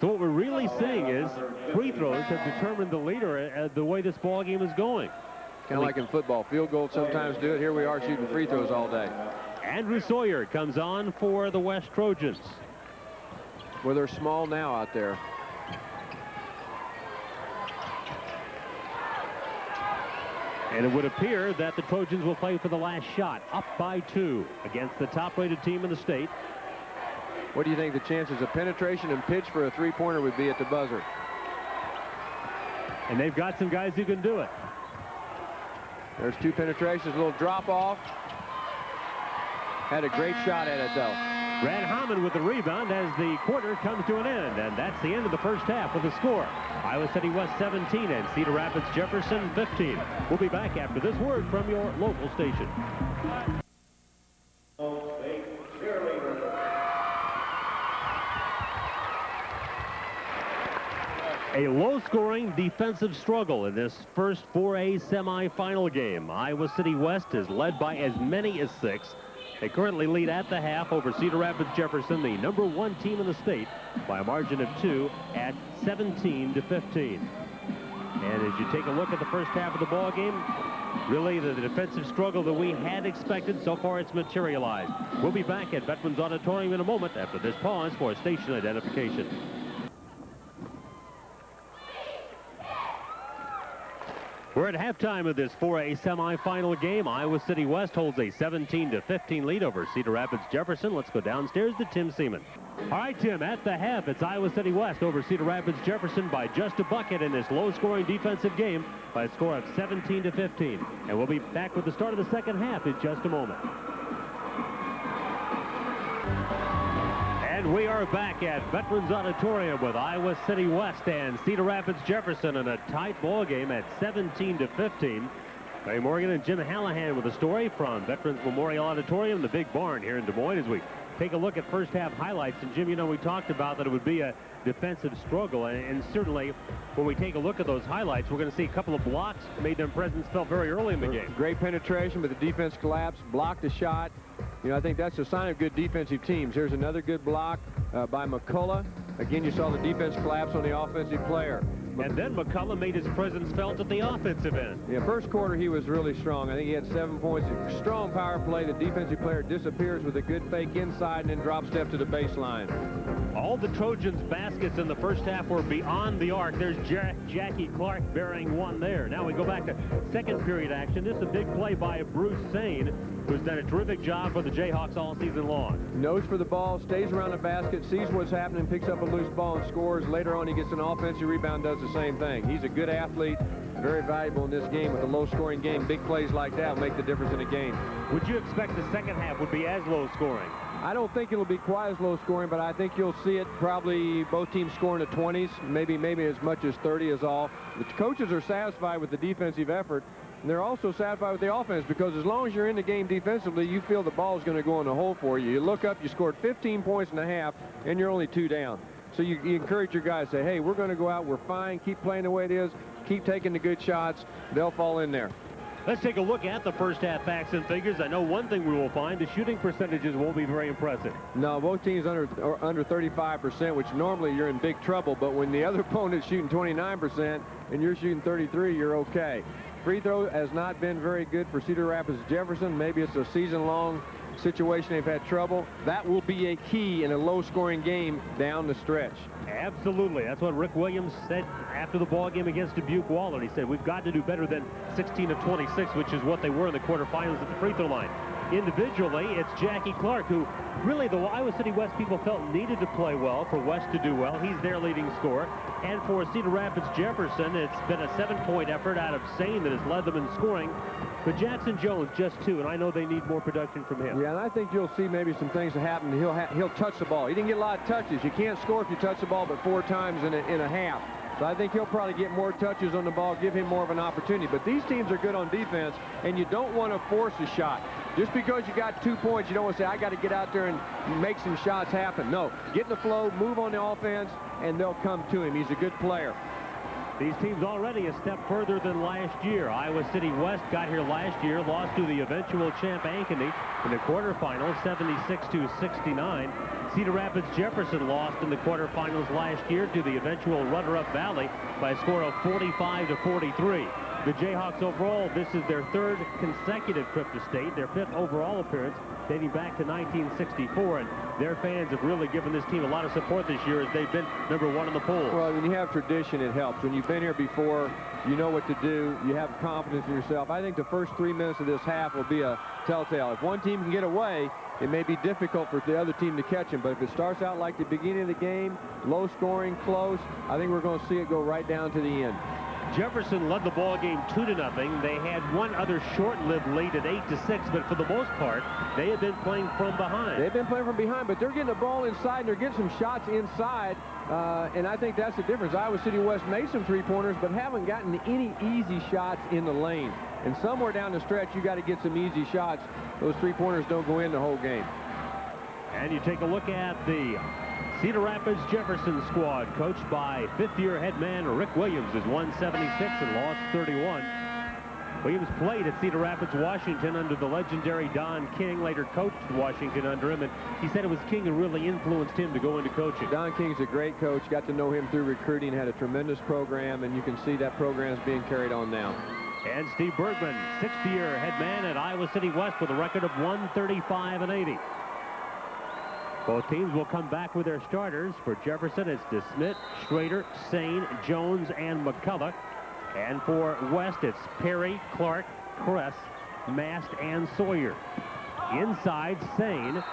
So what we're really seeing is free throws have determined the leader the way this ball game is going. Kind of like in football. Field goals sometimes do it. Here we are shooting free throws all day. Andrew Sawyer comes on for the West Trojans. Well, they're small now out there. And it would appear that the Trojans will play for the last shot, up by 2 against the top-rated team in the state. What do you think the chances of penetration and pitch for a three-pointer would be at the buzzer? And they've got some guys who can do it. There's 2 penetrations, a little drop-off. Had a great shot at it, though. Brad Hammond with the rebound as the quarter comes to an end. And that's the end of the first half with the score. Iowa City West 17 and Cedar Rapids Jefferson 15. We'll be back after this word from your local station. A low-scoring defensive struggle in this first 4A semifinal game. Iowa City West is led by as many as 6. They currently lead at the half over Cedar Rapids Jefferson, the #1 team in the state, by a margin of 2 at 17-15. And as you take a look at the first half of the ball game, really the defensive struggle that we had expected, so far it's materialized. We'll be back at Veterans Auditorium in a moment after this pause for station identification. We're at halftime of this 4A semifinal game. Iowa City West holds a 17-15 lead over Cedar Rapids Jefferson. Let's go downstairs to Tim Seaman. All right, Tim, at the half, it's Iowa City West over Cedar Rapids Jefferson by just a bucket in this low-scoring defensive game by a score of 17-15. And we'll be back with the start of the second half in just a moment. And we are back at Veterans Auditorium with Iowa City West and Cedar Rapids Jefferson in a tight ball game at 17-15. Larry Morgan and Jim Hallahan with a story from Veterans Memorial Auditorium, the big barn here in Des Moines, as we take a look at first half highlights. And Jim, you know, we talked about that it would be a defensive struggle, and certainly when we take a look at those highlights, we're going to see a couple of blocks made their presence felt very early in the game. Great penetration, but the defense collapsed, blocked a shot. You know, I think that's a sign of good defensive teams. Here's another good block by McCullough. Again, you saw the defense collapse on the offensive player. And then McCullough made his presence felt at the offensive end. Yeah, first quarter he was really strong. I think he had 7 points. Strong power play. The defensive player disappears with a good fake inside and then drop step to the baseline. All the Trojans' baskets in the first half were beyond the arc. There's Jackie Clark burying one there. Now we go back to second period action. This is a big play by Bruce Sane. who's done a terrific job for the Jayhawks all season long. Knows for the ball, stays around the basket, sees what's happening, picks up a loose ball and scores. Later on, he gets an offensive rebound, does the same thing. He's a good athlete, very valuable in this game. With a low-scoring game, big plays like that will make the difference in a game. Would you expect the second half would be as low-scoring? I don't think it'll be quite as low-scoring, but I think you'll see it probably both teams scoring in the 20s, maybe as much as 30 is all. The coaches are satisfied with the defensive effort, and they're also satisfied with the offense, because as long as you're in the game defensively, you feel the ball is going to go in the hole for you. You look up, you scored 15 points in a half, and you're only 2 down. So you encourage your guys, say, hey, we're going to go out, we're fine, keep playing the way it is, keep taking the good shots, they'll fall in there. Let's take a look at the first half facts and figures. I know one thing we will find, the shooting percentages won't be very impressive. No, both teams are under 35%, which normally you're in big trouble, but when the other opponent's shooting 29% and you're shooting 33, you're okay. Free throw has not been very good for Cedar Rapids Jefferson. Maybe it's a season-long situation, they've had trouble. That will be a key in a low-scoring game down the stretch. Absolutely. That's what Rick Williams said after the ball game against Dubuque Wahlert. He said, we've got to do better than 16 of 26, which is what they were in the quarterfinals at the free throw line. Individually, it's Jackie Clark, who really the Iowa City West people felt needed to play well for West to do well. He's their leading scorer. And for Cedar Rapids Jefferson, it's been a 7-point effort out of Sane that has led them in scoring. But Jackson Jones just 2, and I know they need more production from him. Yeah, and I think you'll see maybe some things that happen. He'll touch the ball. He didn't get a lot of touches. You can't score if you touch the ball but 4 times in a half. So I think he'll probably get more touches on the ball, give him more of an opportunity. But these teams are good on defense, and you don't want to force a shot. Just because you got 2 points, you don't want to say, I got to get out there and make some shots happen. No, get in the flow, move on the offense, and they'll come to him. He's a good player. These teams already a step further than last year. Iowa City West got here last year, lost to the eventual champ Ankeny in the quarterfinals, 76-69. Cedar Rapids Jefferson lost in the quarterfinals last year to the eventual runner-up Valley by a score of 45-43. The Jayhawks overall, this is their 3rd consecutive trip to state, their 5th overall appearance dating back to 1964, and their fans have really given this team a lot of support this year as they've been #1 in the polls. Well, when you have tradition, it helps. When you've been here before, you know what to do. You have confidence in yourself. I think the first 3 minutes of this half will be a telltale. If one team can get away, it may be difficult for the other team to catch them, but if it starts out like the beginning of the game, low scoring, close, I think we're going to see it go right down to the end. Jefferson led the ball game 2-0. They had one other short-lived lead at 8-6, but for the most part, they have been playing from behind. They've been playing from behind, but they're getting the ball inside, and they're getting some shots inside, and I think that's the difference. Iowa City West made some three-pointers, but haven't gotten any easy shots in the lane. And somewhere down the stretch, you got to get some easy shots. Those three-pointers don't go in the whole game. And you take a look at the Cedar Rapids Jefferson squad, coached by 5th-year head man Rick Williams, has won 76 and lost 31. Williams played at Cedar Rapids, Washington under the legendary Don King, later coached Washington under him, and he said it was King who really influenced him to go into coaching. Don King's a great coach, got to know him through recruiting, had a tremendous program, and you can see that program is being carried on now. And Steve Bergman, 6th-year head man at Iowa City West with a record of 135-80. Both teams will come back with their starters. For Jefferson, it's DeSmit, Schrader, Sane, Jones, and McCullough. And for West, it's Perry, Clark, Kress, Mast, and Sawyer. Inside, Sane.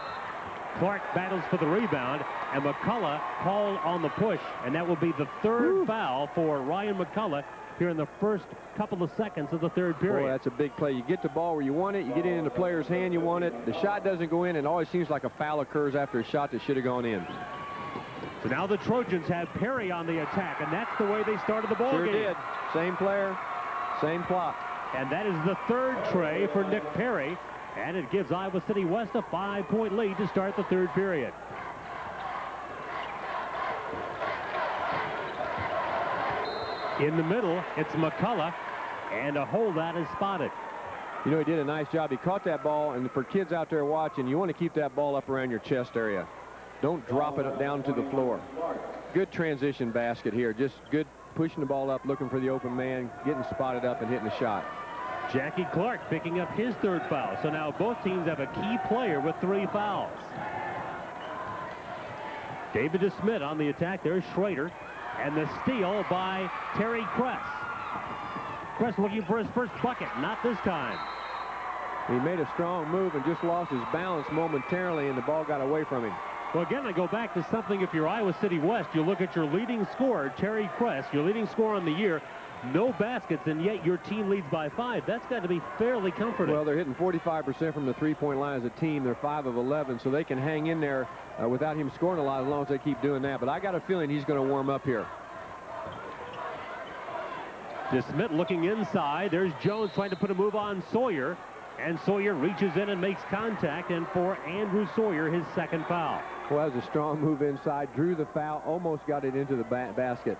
Clark battles for the rebound, and McCullough called on the push, and that will be the 3rd foul for Ryan McCullough here in the first couple of seconds of the 3rd period. Boy, that's a big play. You get the ball where you want it, you get it in the player's hand you want it, the shot doesn't go in, and it always seems like a foul occurs after a shot that should have gone in. So now the Trojans have Perry on the attack, and that's the way they started the ball game. Sure did. Same player, same plot. And that is the 3rd tray for Nick Perry, and it gives Iowa City West a 5-point lead to start the 3rd period. In the middle, it's McCullough, and a holdout is spotted. You know, he did a nice job. He caught that ball, and for kids out there watching, you want to keep that ball up around your chest area. Don't drop it down to the floor. Good transition basket here. Just good pushing the ball up, looking for the open man, getting spotted up and hitting the shot. Jackie Clark picking up his 3rd foul. So now both teams have a key player with 3 fouls. David DeSmit on the attack. There's Schrader. And the steal by Terry Kress. Kress looking for his first bucket. Not this time. He made a strong move and just lost his balance momentarily, and the ball got away from him. Well, again, I go back to something. If you're Iowa City West, you look at your leading scorer, Terry Kress, your leading scorer on the year, no baskets, and yet your team leads by 5. That's got to be fairly comforting. Well, they're hitting 45% from the three-point line as a team. They're 5 of 11, so they can hang in there without him scoring a lot as long as they keep doing that. But I got a feeling he's going to warm up here. DeSmit looking inside. There's Jones trying to put a move on Sawyer. And Sawyer reaches in and makes contact. And for Andrew Sawyer, his second foul. Well, that was a strong move inside. Drew the foul. Almost got it into the basket.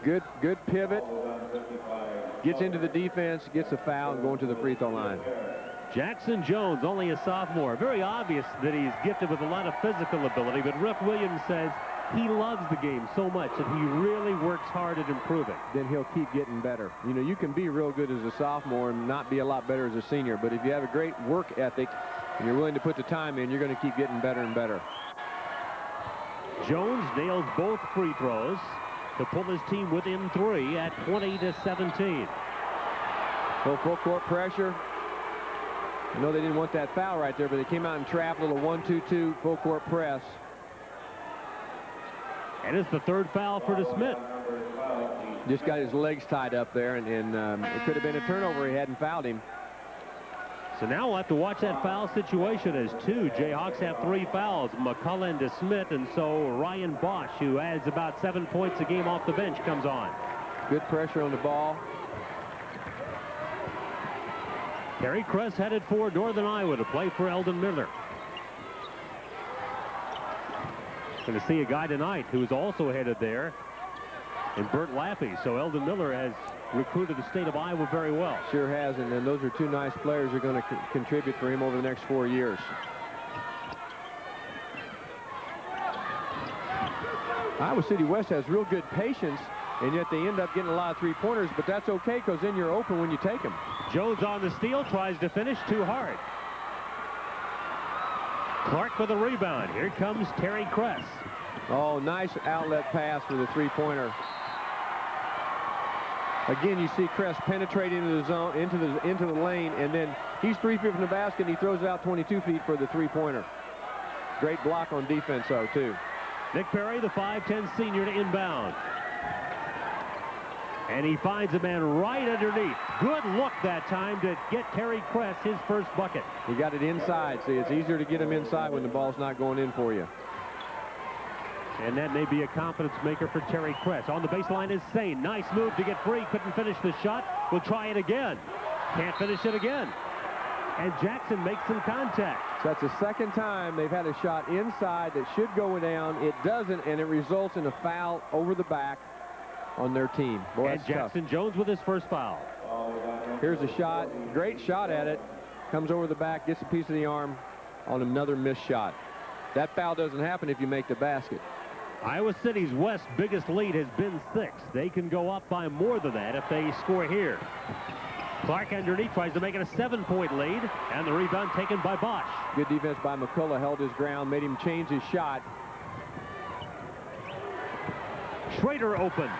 Good pivot. Gets into the defense. Gets a foul and going to the free throw line. Jackson Jones, only a sophomore. Very obvious that he's gifted with a lot of physical ability. But Rick Williams says he loves the game so much that he really works hard at improving. Then he'll keep getting better. You know, you can be real good as a sophomore and not be a lot better as a senior. But if you have a great work ethic and you're willing to put the time in, you're going to keep getting better and better. Jones nails both free throws to pull his team within 3 at 20-17. Full court pressure. I know they didn't want that foul right there, but they came out and trapped a little 1-2-2 full court press. And it's the third foul for DeSmit. Just got his legs tied up there, and it could have been a turnover. He hadn't fouled him. So now we'll have to watch that foul situation as 2 Jayhawks have 3 fouls, McCullough and DeSmit, and so Ryan Bosch, who adds about 7 points a game off the bench, comes on. Good pressure on the ball. Terry Kress headed for Northern Iowa to play for Eldon Miller. Going to see a guy tonight who is also headed there in Bert Lappy. So Eldon Miller has recruited the state of Iowa very well. Sure has, and those are 2 nice players who are going to contribute for him over the next 4 years. Iowa City West has real good patience, and yet they end up getting a lot of three-pointers, but that's okay because then you're open when you take them. Jones on the steal, tries to finish too hard. Clark with a rebound. Here comes Terry Kress. Oh, nice outlet pass for the three-pointer. Again, you see Kress penetrating into the zone, into the lane, and then he's 3 feet from the basket, and he throws it out 22 feet for the three-pointer. Great block on defense, though, too. Nick Perry, the 5'10 senior, to inbound. And he finds a man right underneath. Good look that time to get Terry Kress his first bucket. He got it inside. See, it's easier to get him inside when the ball's not going in for you. And that may be a confidence maker for Terry Kress. On the baseline is Sane. Nice move to get free. Couldn't finish the shot. We'll try it again. Can't finish it again. And Jackson makes some contact. So that's the second time they've had a shot inside that should go down. It doesn't, and it results in a foul over the back on their team. Boy, and Jackson Jones with his first foul. Here's a shot. Great shot at it. Comes over the back, gets a piece of the arm on another missed shot. That foul doesn't happen if you make the basket. Iowa City's West biggest lead has been 6. They can go up by more than that if they score here. Clark underneath tries to make it a 7-point lead, and the rebound taken by Bosch. Good defense by McCullough, held his ground, made him change his shot. Schrader open.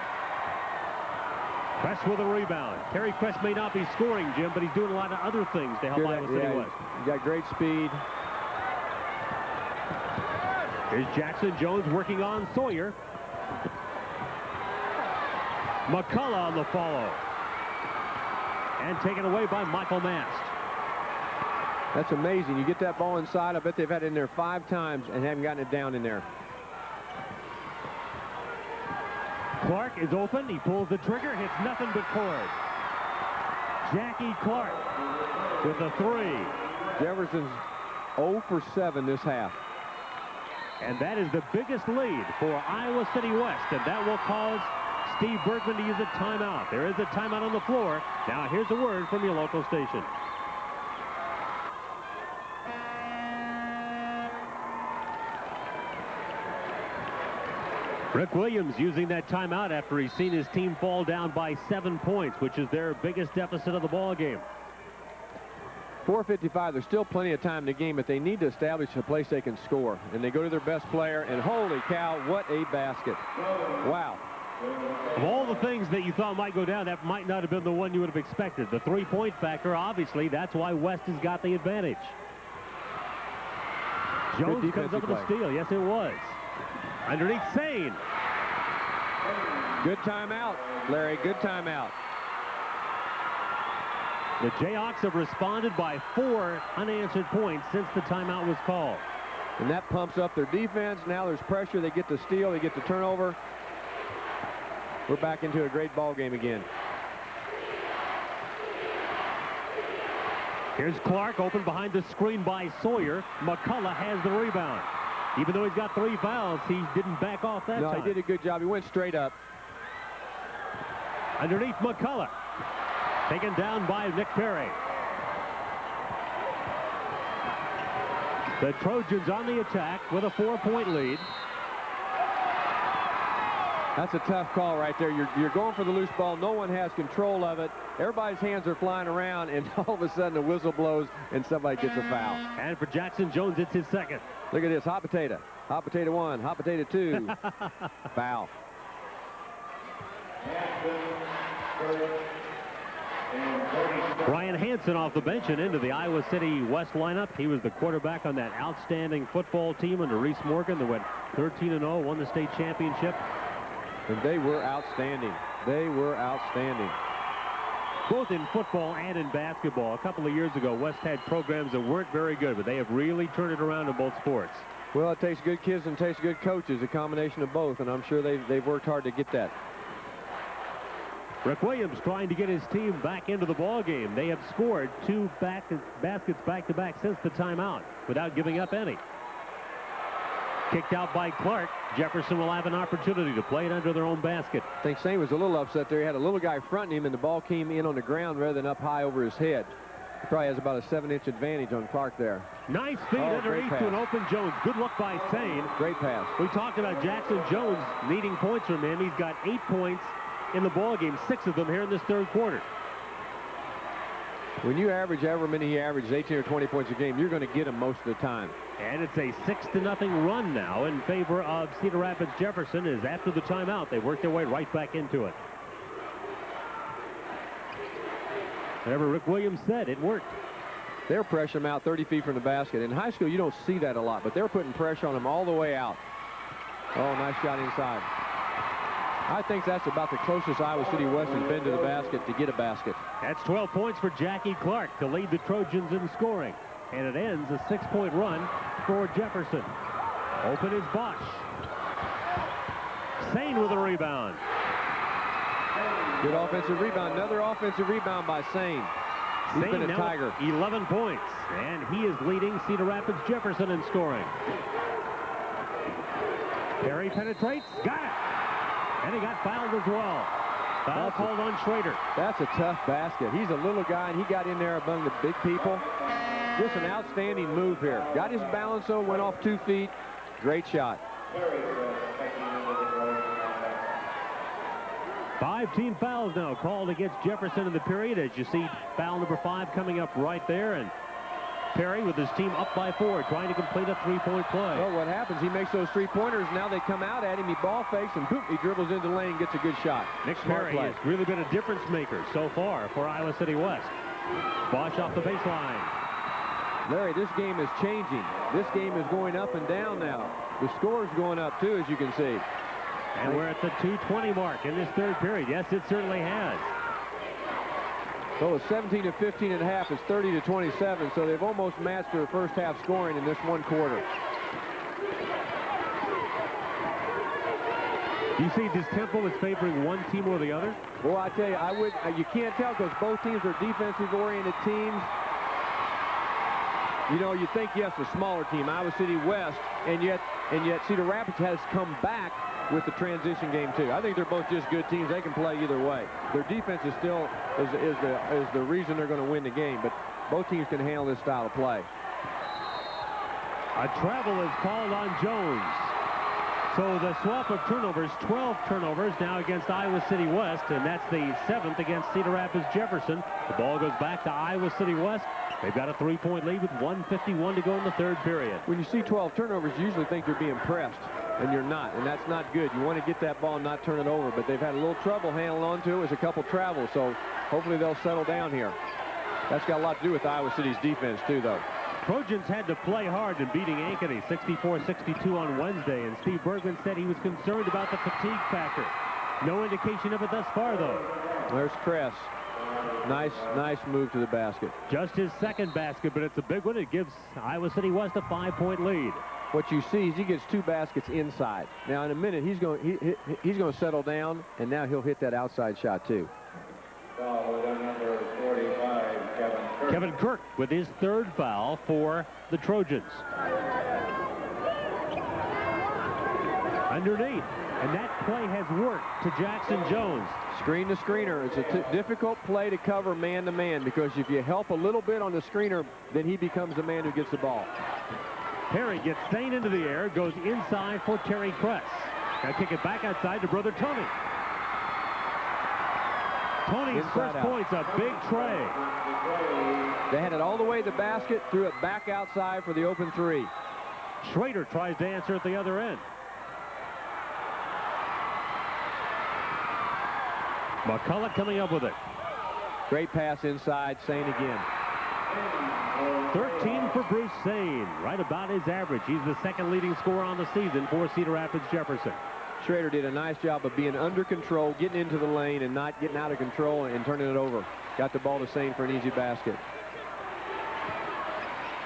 Kress with a rebound. Terry Kress may not be scoring, Jim, but he's doing a lot of other things to help Iowa City West. He's got great speed. Here's Jackson Jones working on Sawyer. McCullough on the follow. And taken away by Michael Mast. That's amazing. You get that ball inside. I bet they've had it in there 5 times and haven't gotten it down in there. Clark is open. He pulls the trigger. Hits nothing but cord. Jackie Clark with a 3. Jefferson's 0 for 7 this half. And that is the biggest lead for Iowa City West. And that will cause Steve Bergman to use a timeout. There is a timeout on the floor. Now here's a word from your local station. Rick Williams using that timeout after he's seen his team fall down by 7 points, which is their biggest deficit of the ball game. 4:55. There's still plenty of time in the game, but they need to establish a place they can score. And they go to their best player, and holy cow, what a basket. Wow. Of all the things that you thought might go down, that might not have been the one you would have expected. The three-point factor, obviously, that's why West has got the advantage. Jones comes up with a steal. Yes, it was. Underneath Sane. Good timeout, Larry. Good timeout. The Jayhawks have responded by 4 unanswered points since the timeout was called. And that pumps up their defense. Now there's pressure. They get the steal. They get the turnover. We're back into a great ball game again. Here's Clark open behind the screen by Sawyer. McCullough has the rebound. Even though he's got 3 fouls, he didn't back off that time. No, he did a good job. He went straight up. Underneath McCullough. Taken down by Nick Perry. The Trojans on the attack with a 4-point lead. That's a tough call right there. You're going for the loose ball. No one has control of it. Everybody's hands are flying around, and all of a sudden the whistle blows and somebody gets a foul. And for Jackson Jones, it's his second. Look at this. Hot potato. Hot potato 1. Hot potato 2. Foul. Brian Hansen off the bench and into the Iowa City West lineup. He was the quarterback on that outstanding football team under Reese Morgan that went 13-0, won the state championship. And they were outstanding. They were outstanding. Both in football and in basketball. A couple of years ago, West had programs that weren't very good, but they have really turned it around in both sports. Well, it takes good kids and it takes good coaches, a combination of both, and I'm sure they've worked hard to get that. Rick Williams trying to get his team back into the ball game. They have scored 2 baskets back-to-back since the timeout without giving up any. Kicked out by Clark. Jefferson will have an opportunity to play it under their own basket. I think Sane was a little upset there. He had a little guy fronting him, and the ball came in on the ground rather than up high over his head. He probably has about a 7-inch advantage on Clark there. Nice feed underneath to an open Jones. Good look by Sane. Great pass. We talked about Jackson Jones needing points from him. He's got 8 points in the ball game, 6 of them here in this third quarter. When you average however many he averages, 18 or 20 points a game, you're going to get him most of the time. And it's a 6-0 run now in favor of Cedar Rapids Jefferson, as after the timeout, they worked their way right back into it. Whatever Rick Williams said, it worked. They're pressuring him out 30 feet from the basket. In high school, you don't see that a lot, but they're putting pressure on him all the way out. Oh, nice shot inside. I think that's about the closest Iowa City West has been to the basket to get a basket. That's 12 points for Jackie Clark to lead the Trojans in scoring. And it ends a 6-point run for Jefferson. Open is Bosch. Sane with a rebound. Good offensive rebound. Another offensive rebound by Sane. He's been a tiger. 11 points. And he is leading Cedar Rapids Jefferson in scoring. Perry penetrates. Got it. And he got fouled as well. Foul called on Schrader. That's a tough basket. He's a little guy, and he got in there among the big people. Just an outstanding move here. Got his balance on, went off 2 feet. Great shot. 5 team fouls now called against Jefferson in the period. As you see, foul number 5 coming up right there. And Perry with his team up by 4, trying to complete a 3-point play. Well, what happens, he makes those 3-pointers. Now they come out at him. He ball fakes, and boom, he dribbles into the lane and gets a good shot. Nick Perry has really been a difference maker so far for Iowa City West. Bosch off the baseline. Larry, this game is changing. This game is going up and down now. The score's going up, too, as you can see. And we're at the 2:20 mark in this third period. Yes, it certainly has. So it's 17-15 and a half. It's 30-27. So they've almost matched their first half scoring in this one quarter. Do you see distempo is favoring one team or the other? Well, I tell you, you can't tell because both teams are defensive-oriented teams. You know, you think, yes, a smaller team, Iowa City West, and yet Cedar Rapids has come back with the transition game too. I think they're both just good teams. They can play either way. Their defense is still is the reason they're going to win the game, but both teams can handle this style of play. A travel is called on Jones. So the swap of turnovers, 12 turnovers now against Iowa City West, and that's the 7th against Cedar Rapids Jefferson. The ball goes back to Iowa City West. They've got a 3-point lead with 1:51 to go in the third period. When you see 12 turnovers, you usually think you're being pressed. and you're not, and that's not good. You want to get that ball and not turn it over, but they've had a little trouble handling on to it. It was a couple travels, so hopefully they'll settle down here. That's got a lot to do with Iowa City's defense, too, though. Trojans had to play hard in beating Ankeny 64-62 on Wednesday, and Steve Bergman said he was concerned about the fatigue factor. No indication of it thus far, though. There's Kress. Nice move to the basket. Just his second basket, but it's a big one. It gives Iowa City West a 5-point lead. What you see is he gets 2 baskets inside. Now, in a minute, he's going to settle down, and now he'll hit that outside shot, too. Number 45, Kevin Kirk with his 3rd foul for the Trojans. Underneath, and that play has worked to Jackson Jones. Screen to screener. It's a difficult play to cover man-to-man because if you help a little bit on the screener, then he becomes the man who gets the ball. Perry gets Thane into the air, goes inside for Terry Kress. Now kick it back outside to brother Tony. Tony's first point's a big tray. They had it all the way to the basket, threw it back outside for the open 3. Schrader tries to answer at the other end. McCullough coming up with it. Great pass inside, Sane again. 13 for Bruce Sane, right about his average. He's the 2nd leading scorer on the season for Cedar Rapids Jefferson. Schrader did a nice job of being under control, getting into the lane, and not getting out of control and turning it over. Got the ball to Sane for an easy basket.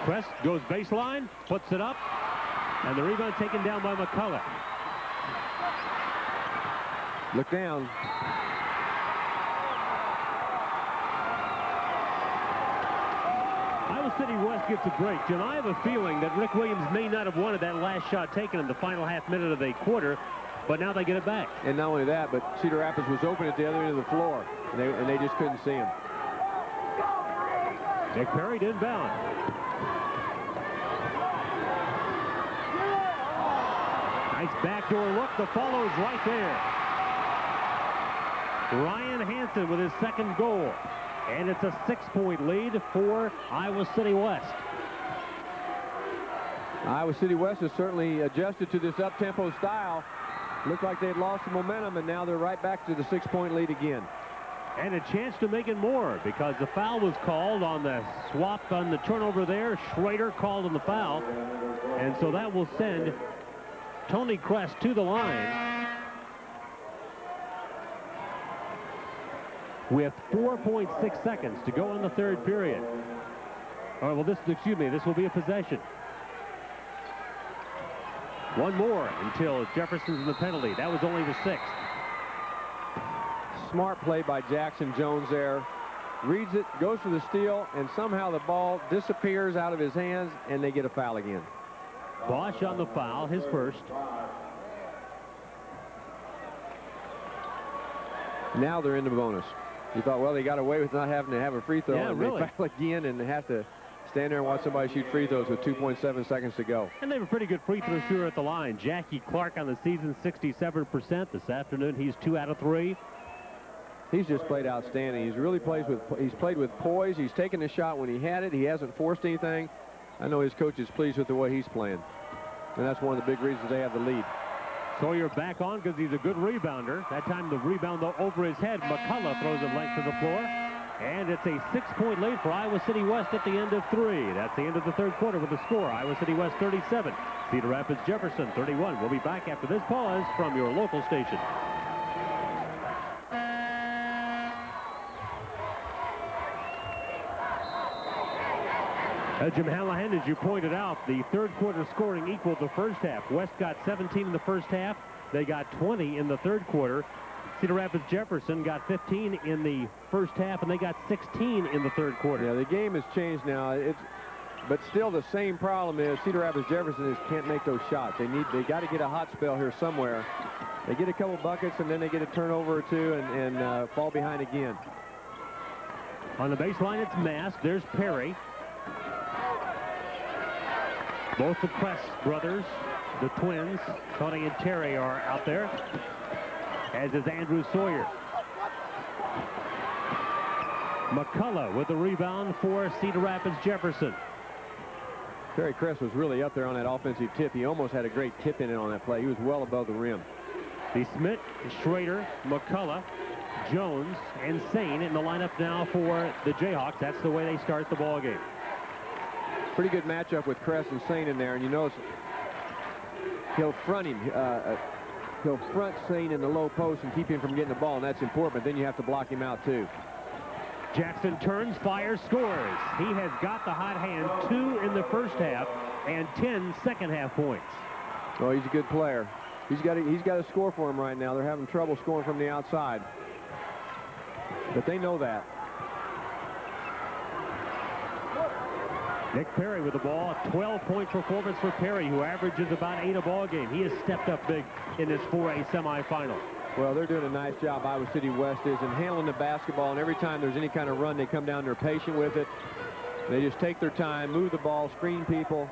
Kress goes baseline, puts it up, and the rebound taken down by McCullough. Look down. Iowa City West gets a break. Jim, I have a feeling that Rick Williams may not have wanted that last shot taken in the final half minute of the quarter, but now they get it back. And not only that, but Cedar Rapids was open at the other end of the floor, and they just couldn't see him. Nick Perry to inbound. Nice backdoor look. The follow is right there. Ryan Hansen with his 2nd goal. And it's a 6-point lead for Iowa City West. Iowa City West has certainly adjusted to this up-tempo style. Looked like they'd lost the momentum, and now they're right back to the 6-point lead again. And a chance to make it more because the foul was called on the swap on the turnover there. Schrader called on the foul. And so that will send Tony Kress to the line with 4.6 seconds to go in the 3rd period. All right, well, this will be a possession. One more until Jefferson's in the penalty. That was only the 6th. Smart play by Jackson Jones there. Reads it, goes for the steal, and somehow the ball disappears out of his hands, and they get a foul again. Bosch on the foul, his first. Now they're in the bonus. You thought, well, they got away with not having to have a free throw. Yeah, and really. They foul again, and they have to stand there and watch somebody shoot free throws with 2.7 seconds to go. And they have a pretty good free throw shooter at the line. Jackie Clark on the season, 67%. This afternoon, he's 2 out of 3. He's just played outstanding. He's played with poise. He's taken the shot when he had it. He hasn't forced anything. I know his coach is pleased with the way he's playing. And that's one of the big reasons they have the lead. Sawyer back on because he's a good rebounder. That time the rebound over his head. McCullough throws it length to the floor. And it's a 6-point lead for Iowa City West at the end of 3. That's the end of the 3rd quarter with the score. Iowa City West 37, Cedar Rapids Jefferson 31. We'll be back after this pause from your local station. Jim Hallahan, as you pointed out, the 3rd quarter scoring equaled the first half. West got 17 in the first half. They got 20 in the 3rd quarter. Cedar Rapids Jefferson got 15 in the first half, and they got 16 in the 3rd quarter. Yeah, the game has changed now. But still the same problem is Cedar Rapids Jefferson can't make those shots. They got to get a hot spell here somewhere. They get a couple buckets, and then they get a turnover or two and fall behind again. On the baseline, it's Mask. There's Perry. Both the Kress brothers, the twins, Tony and Terry, are out there, as is Andrew Sawyer. McCullough with the rebound for Cedar Rapids Jefferson. Terry Kress was really up there on that offensive tip. He almost had a great tip in it on that play. He was well above the rim. The Smith, Schrader, McCullough, Jones, and Sane in the lineup now for the Jayhawks. That's the way they start the ball game. Pretty good matchup with Kress and Sane in there, and you notice he'll front him. He'll front Sane in the low post and keep him from getting the ball, and that's important, but then you have to block him out too. Jackson turns, fires, scores. He has got the hot hand, 2 in the first half and 10 second half points. Oh, he's a good player. He's got to score for him right now. They're having trouble scoring from the outside, but they know that. Nick Perry with the ball. 12-point performance for Perry, who averages about 8 a ball game. He has stepped up big in this 4A semifinal. Well, they're doing a nice job, Iowa City West is, in handling the basketball, and every time there's any kind of run, they come down, they're patient with it. They just take their time, move the ball, screen people,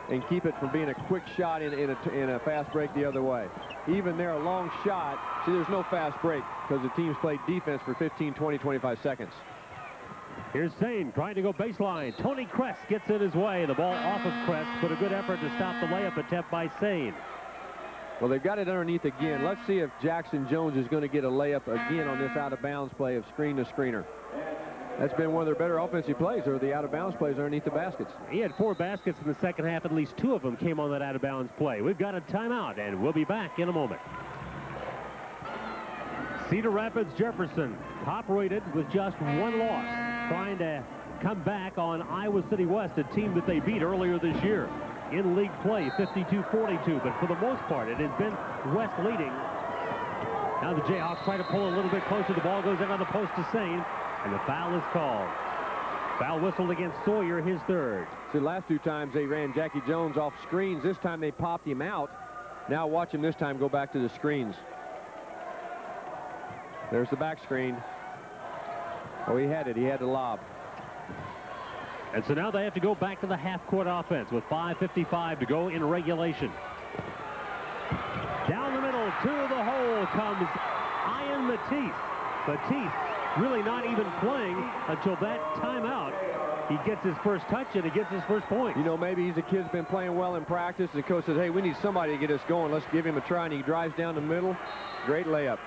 and keep it from being a quick shot in a fast break the other way. Even there, a long shot, see, there's no fast break because the teams played defense for 15, 20, 25 seconds. Here's Sane trying to go baseline. Tony Kress gets it his way. The ball off of Kress, but a good effort to stop the layup attempt by Sane. Well, they've got it underneath again. Let's see if Jackson Jones is going to get a layup again on this out-of-bounds play of screen to screener. That's been one of their better offensive plays, or the out-of-bounds plays underneath the baskets. He had 4 baskets in the second half. At least 2 of them came on that out-of-bounds play. We've got a timeout, and we'll be back in a moment. Cedar Rapids Jefferson, top-rated with just 1 loss, trying to come back on Iowa City West, a team that they beat earlier this year in league play, 52-42. But for the most part, it has been West leading. Now the Jayhawks try to pull a little bit closer. The ball goes in on the post to Sane, and the foul is called. Foul whistled against Sawyer, his 3rd. See, the last 2 times they ran Jackie Jones off screens. This time they popped him out. Now watch him this time go back to the screens. There's the back screen. Oh, he had it. He had the lob. And so now they have to go back to the half-court offense with 5:55 to go in regulation. Down the middle to the hole comes Ian Matisse. Matisse really not even playing until that timeout. He gets his first touch and he gets his first point. You know, maybe he's a kid's been playing well in practice. The coach says, hey, we need somebody to get us going. Let's give him a try. And he drives down the middle. Great layup.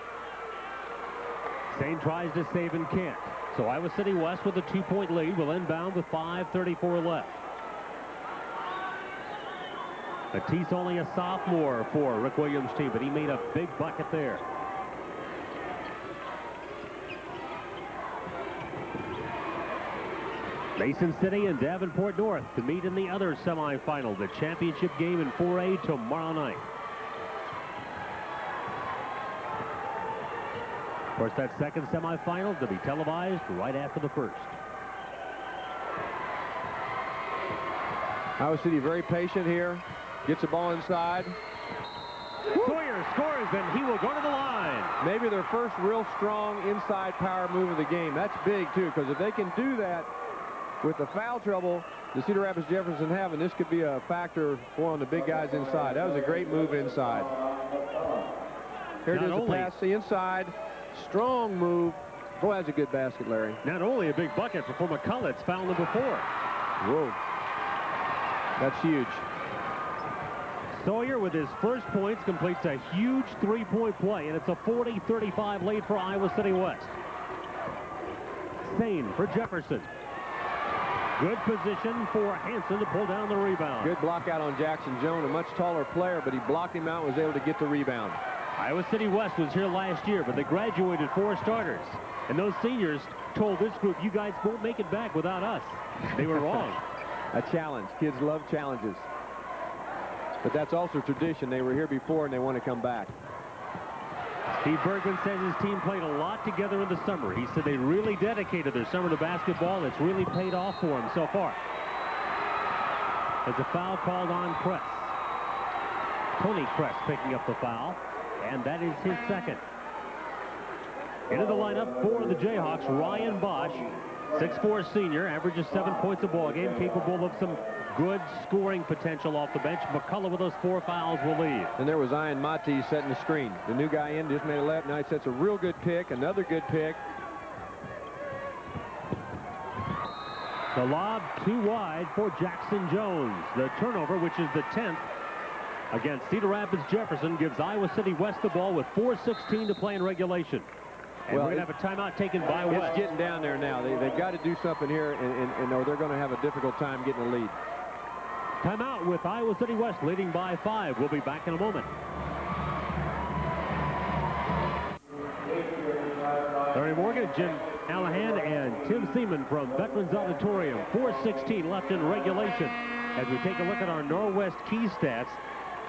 Sane tries to save and can't. So Iowa City West with a 2-point lead will inbound with 5:34 left. Matisse only a sophomore for Rick Williams' team, but he made a big bucket there. Mason City and Davenport North to meet in the other semifinal, the championship game in 4A tomorrow night. Of course, that second semifinal to be televised right after the first. Iowa City very patient here. Gets the ball inside. Sawyer scores, and he will go to the line. Maybe their first real strong inside power move of the game. That's big, too, because if they can do that with the foul trouble the Cedar Rapids Jefferson having, this could be a factor for on the big guys inside. That was a great move inside. Here it is, the pass, the inside. Strong move. Boy, that's a good basket, Larry. Not only a big bucket, but for McCullough, it's foul number 4. Whoa. That's huge. Sawyer with his first points completes a huge 3-point play, and it's a 40-35 lead for Iowa City West. Sane for Jefferson. Good position for Hanson to pull down the rebound. Good block out on Jackson Jones, a much taller player, but he blocked him out and was able to get the rebound. Iowa City West was here last year, but they graduated 4 starters. And those seniors told this group, you guys won't make it back without us. They were wrong. A challenge. Kids love challenges. But that's also tradition. They were here before, and they want to come back. Steve Bergman says his team played a lot together in the summer. He said they really dedicated their summer to basketball. It's really paid off for them so far. There's a foul called on Kress. Tony Kress picking up the foul, and that is his second. Into the lineup for the Jayhawks, Ryan Bosch, 6'4" senior, averages 7 points a ball game, capable of some good scoring potential off the bench. McCullough with those 4 fouls will lead. And there was Ian Matisse setting the screen. The new guy in just made a left. Now he sets a real good pick, another good pick. The lob too wide for Jackson Jones. The turnover, which is the 10th against Cedar Rapids Jefferson, gives Iowa City West the ball with 4:16 to play in regulation. And we're going to have a timeout taken by West. It's getting down there now. They've got to do something here, or they're going to have a difficult time getting a lead. Timeout with Iowa City West leading by 5. We'll be back in a moment. Larry Morgan, Jim Allahan, and Tim Seaman from Veterans Auditorium. 4:16 left in regulation. As we take a look at our Norwest key stats,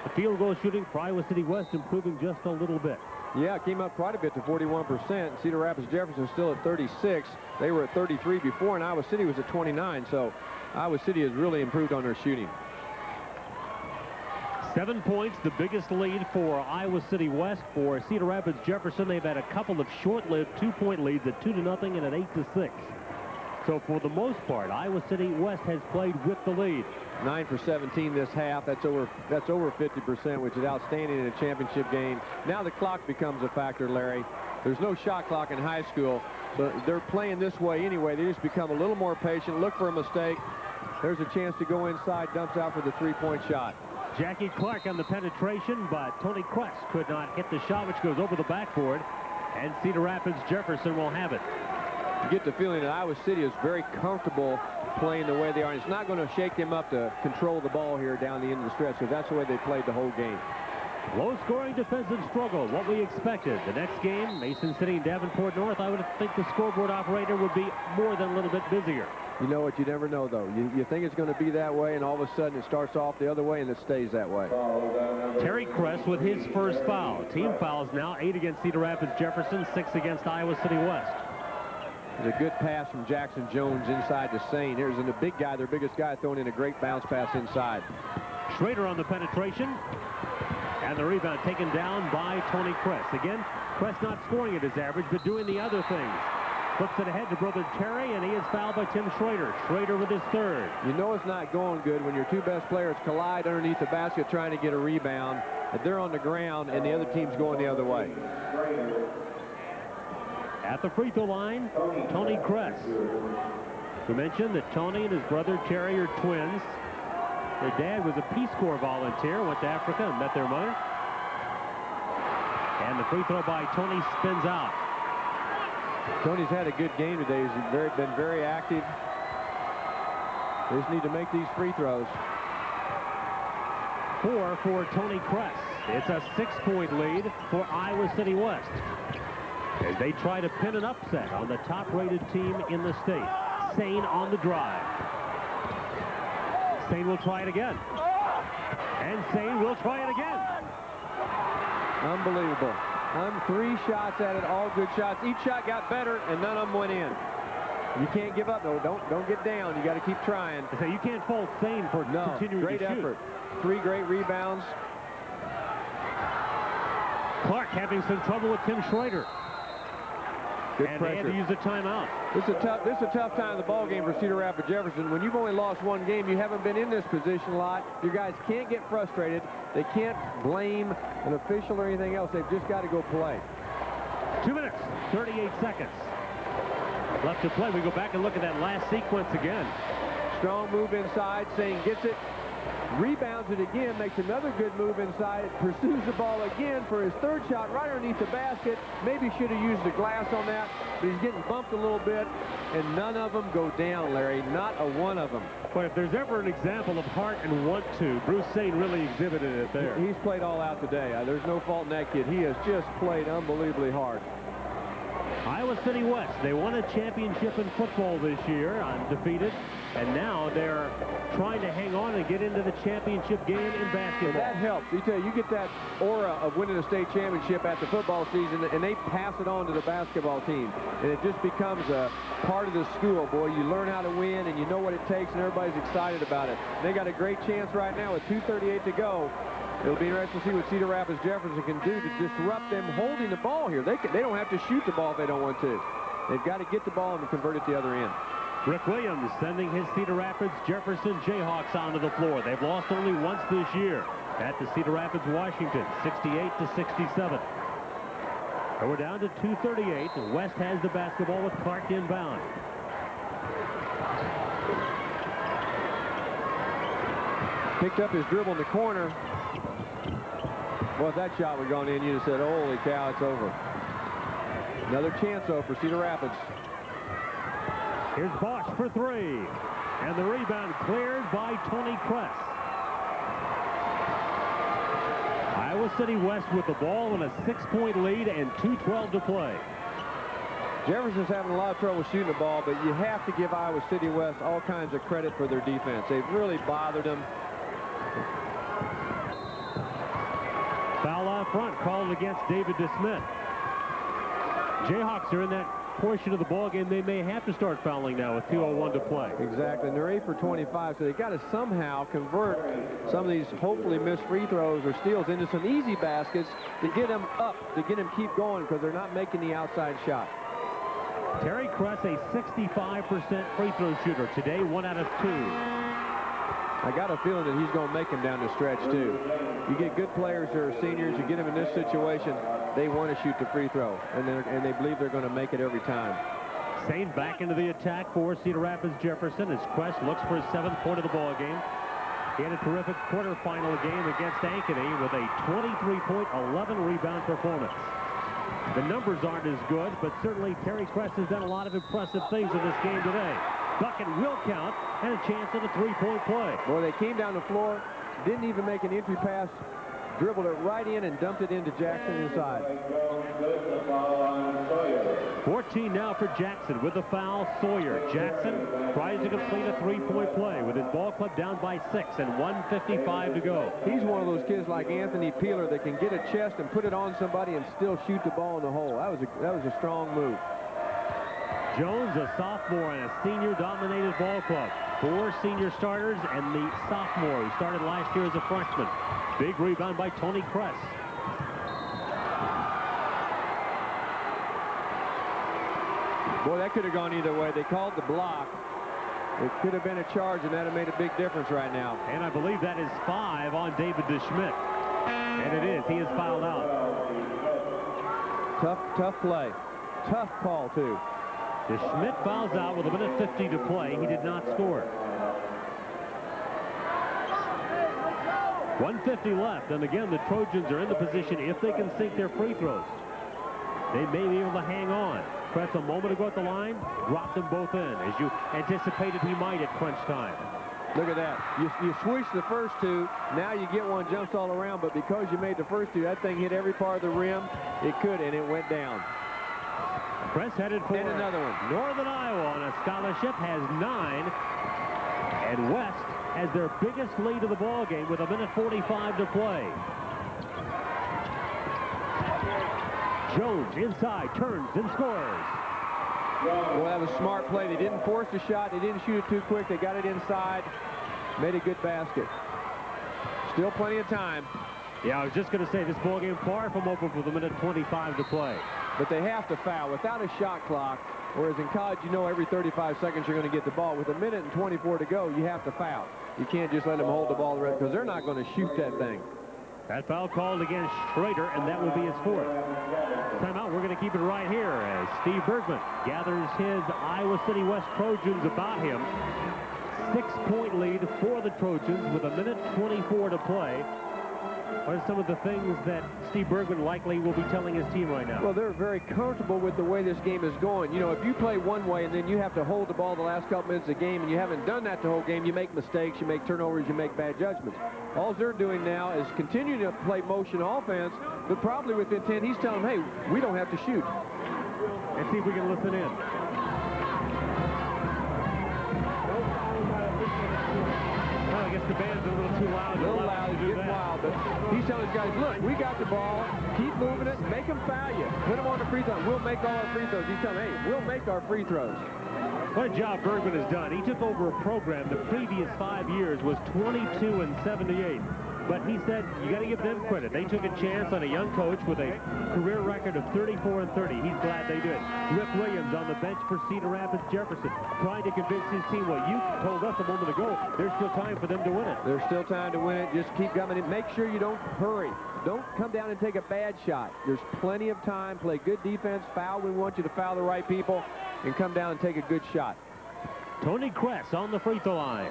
the field goal shooting for Iowa City West improving just a little bit. Yeah, it came up quite a bit to 41%. Cedar Rapids Jefferson still at 36. They were at 33 before, and Iowa City was at 29. So Iowa City has really improved on their shooting. 7 points, the biggest lead for Iowa City West. For Cedar Rapids Jefferson, they've had a couple of short-lived 2-point leads at 2-0 and at 8-6. So for the most part, Iowa City West has played with the lead. 9 for 17 this half. That's over 50%, which is outstanding in a championship game. Now the clock becomes a factor, Larry. There's no shot clock in high school, so they're playing this way anyway. They just become a little more patient, look for a mistake. There's a chance to go inside, dumps out for the 3-point shot. Jackie Clark on the penetration, but Tony Kress could not hit the shot, which goes over the backboard, and Cedar Rapids Jefferson will have it. You get the feeling that Iowa City is very comfortable playing the way they are. And it's not going to shake them up to control the ball here down the end of the stretch, because that's the way they played the whole game. Low-scoring defensive struggle, what we expected. The next game, Mason City and Davenport North, I would think the scoreboard operator would be more than a little bit busier. You know what? You never know, though. You think it's going to be that way, and all of a sudden it starts off the other way, and it stays that way. Terry Kress with his first foul. Team fouls now, 8 against Cedar Rapids Jefferson, 6 against Iowa City West. There's a good pass from Jackson Jones inside to Sane. Here's the big guy, their biggest guy, throwing in a great bounce pass inside. Schrader on the penetration. And the rebound taken down by Tony Kress. Again, Kress not scoring at his average, but doing the other things. Flips it ahead to brother Terry, and he is fouled by Tim Schrader. Schrader with his third. You know it's not going good when your two best players collide underneath the basket trying to get a rebound. If they're on the ground and the other team's going the other way. At the free throw line, Tony Kress. We mentioned that Tony and his brother Terry are twins. Their dad was a Peace Corps volunteer, went to Africa and met their mother. And the free throw by Tony spins out. Tony's had a good game today. He's been very active. They just need to make these free throws. 4 for Tony Kress. It's a 6-point lead for Iowa City West, as they try to pin an upset on the top-rated team in the state. Sane on the drive. Sane will try it again. And Sane will try it again. Unbelievable. 3 shots at it, all good shots. Each shot got better, and none of them went in. You can't give up, though. Don't get down. You got to keep trying. So you can't fault Sane for continuing great to shoot. effort. 3 great rebounds. Clark having some trouble with Tim Schrader. Good and pressure. they had to use a timeout. This is a tough time in the ball game for Cedar Rapids Jefferson. When you've only lost 1 game, you haven't been in this position a lot. Your guys can't get frustrated. They can't blame an official or anything else. They've just got to go play. 2 minutes, 38 seconds left to play. We go back and look at that last sequence again. Strong move inside. Sane gets it, rebounds it again, makes another good move inside, pursues the ball again for his 3rd shot right underneath the basket. Maybe should have used the glass on that, but he's getting bumped a little bit, and none of them go down, Larry. Not a one of them. But if there's ever an example of heart and want to, Bruce Sane really exhibited it there. He's played all out today. There's no fault in that kid. He has just played unbelievably hard. Iowa City West, they won a championship in football this year, undefeated, and now they're trying to hang on and get into the championship game in basketball. And that helps. You get that aura of winning a state championship at the football season, and they pass it on to the basketball team. And it just becomes a part of the school, boy. You learn how to win, and you know what it takes, and everybody's excited about it. They got a great chance right now with 2:38 to go. It'll be interesting to see what Cedar Rapids Jefferson can do to disrupt them holding the ball here. They don't have to shoot the ball if they don't want to. They've got to get the ball and convert it the other end. Rick Williams sending his Cedar Rapids Jefferson Jayhawks onto the floor. They've lost only once this year at the Cedar Rapids Washington, 68-67. And we're down to 2:38. West has the basketball with Clark inbound. picked up his dribble in the corner. Well, if that shot would gone in, you'd have said, holy cow, it's over. Another chance, though, for Cedar Rapids. Here's Bosch for three. And the rebound cleared by Tony Kress. Iowa City West with the ball and a 6-point lead and 2:12 to play. Jefferson's having a lot of trouble shooting the ball, but you have to give Iowa City West all kinds of credit for their defense. They've really bothered them. Foul out front called against David DeSmit. Jayhawks are in that portion of the ball game. They may have to start fouling now with 2:01 to play. Exactly, and they're 8 for 25, so they've got to somehow convert some of these hopefully missed free throws or steals into some easy baskets to get them up, to get them keep going, because they're not making the outside shot. Terry Kress, a 65% free throw shooter. Today, 1 out of 2. I got a feeling that he's going to make them down the stretch, too. You get good players that are seniors, you get them in this situation, they want to shoot the free throw, and they believe they're going to make it every time. Sane back into the attack for Cedar Rapids Jefferson as Kress looks for his 7th point of the ball game. He had a terrific quarterfinal game against Ankeny with a 23-point, 11-rebound performance. The numbers aren't as good, but certainly Terry Kress has done a lot of impressive things in this game today. Bucket will count, and a chance at a 3-point play. Boy, they came down the floor, didn't even make an entry pass, dribbled it right in and dumped it into Jackson inside. 14 now for Jackson with the foul. Sawyer. Jackson tries to complete a 3-point play with his ball club down by 6 and 1:55 to go. He's one of those kids like Anthony Peeler that can get a chest and put it on somebody and still shoot the ball in the hole. That was a strong move. Jones, a sophomore and a senior-dominated ball club. 4 senior starters and the sophomore who started last year as a freshman. Big rebound by Tony Kress. Boy, that could have gone either way. They called the block. It could have been a charge, and that would have made a big difference right now. And I believe that is 5 on David DeSmit. And it is. He is fouled out. Tough play. Tough call, too. DeSmit fouls out with 1:50 to play. He did not score. 1:50 left, and again, the Trojans are in the position, if they can sink their free throws, they may be able to hang on. Kress a moment ago at the line, dropped them both in, as you anticipated he might at crunch time. Look at that. You switch the first 2, now you get one, jumps all around, but because you made the first 2, that thing hit every part of the rim. It could, and it went down. Kress headed for and another one. Northern Iowa on a scholarship, has 9, and West has their biggest lead of the ball game with 1:45 to play. Jones inside, turns and scores. Well, that was a smart play. They didn't force the shot. They didn't shoot it too quick. They got it inside. Made a good basket. Still plenty of time. Yeah, I was just going to say, this ball game far from over with 1:25 to play. But they have to foul. Without a shot clock, whereas in college, you know every 35 seconds you're going to get the ball. With 1:24 to go, you have to foul. You can't just let them hold the ball because they're not going to shoot that thing. That foul called against Schrader, and that will be his 4th. Timeout, we're going to keep it right here as Steve Bergman gathers his Iowa City West Trojans about him. 6-point lead for the Trojans with 1:24 to play. What are some of the things that Steve Bergman likely will be telling his team right now? Well, they're very comfortable with the way this game is going. You know, if you play one way and then you have to hold the ball the last couple minutes of the game and you haven't done that the whole game, you make mistakes, you make turnovers, you make bad judgments. All they're doing now is continuing to play motion offense, but probably with intent, he's telling them, hey, we don't have to shoot. And see if we can listen in. Well, I guess the band's a little too loud. A little loud, it's getting wild, but he's telling his guys, look, we got the ball, keep moving it, make them foul you. Put them on the free throw. We'll make all our free throws. He's telling them, hey, we'll make our free throws. What a job Bergman has done. He took over a program the previous 5 years was 22 and 78. But he said, you got to give them credit. They took a chance on a young coach with a career record of 34 and 30. He's glad they did. Rip Williams on the bench for Cedar Rapids Jefferson, trying to convince his team, well, you told us a moment ago, there's still time for them to win it. There's still time to win it. Just keep coming in. Make sure you don't hurry. Don't come down and take a bad shot. There's plenty of time. Play good defense. Foul. We want you to foul the right people and come down and take a good shot. Tony Kress on the free throw line.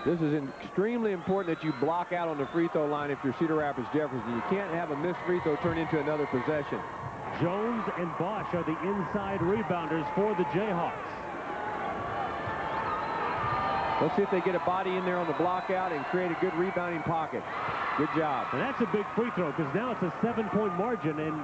This is extremely important that you block out on the free throw line if you're Cedar Rapids Jefferson. You can't have a missed free throw turn into another possession. Jones and Bosch are the inside rebounders for the Jayhawks. Let's see if they get a body in there on the block out and create a good rebounding pocket. Good job. And that's a big free throw because now it's a 7-point margin, and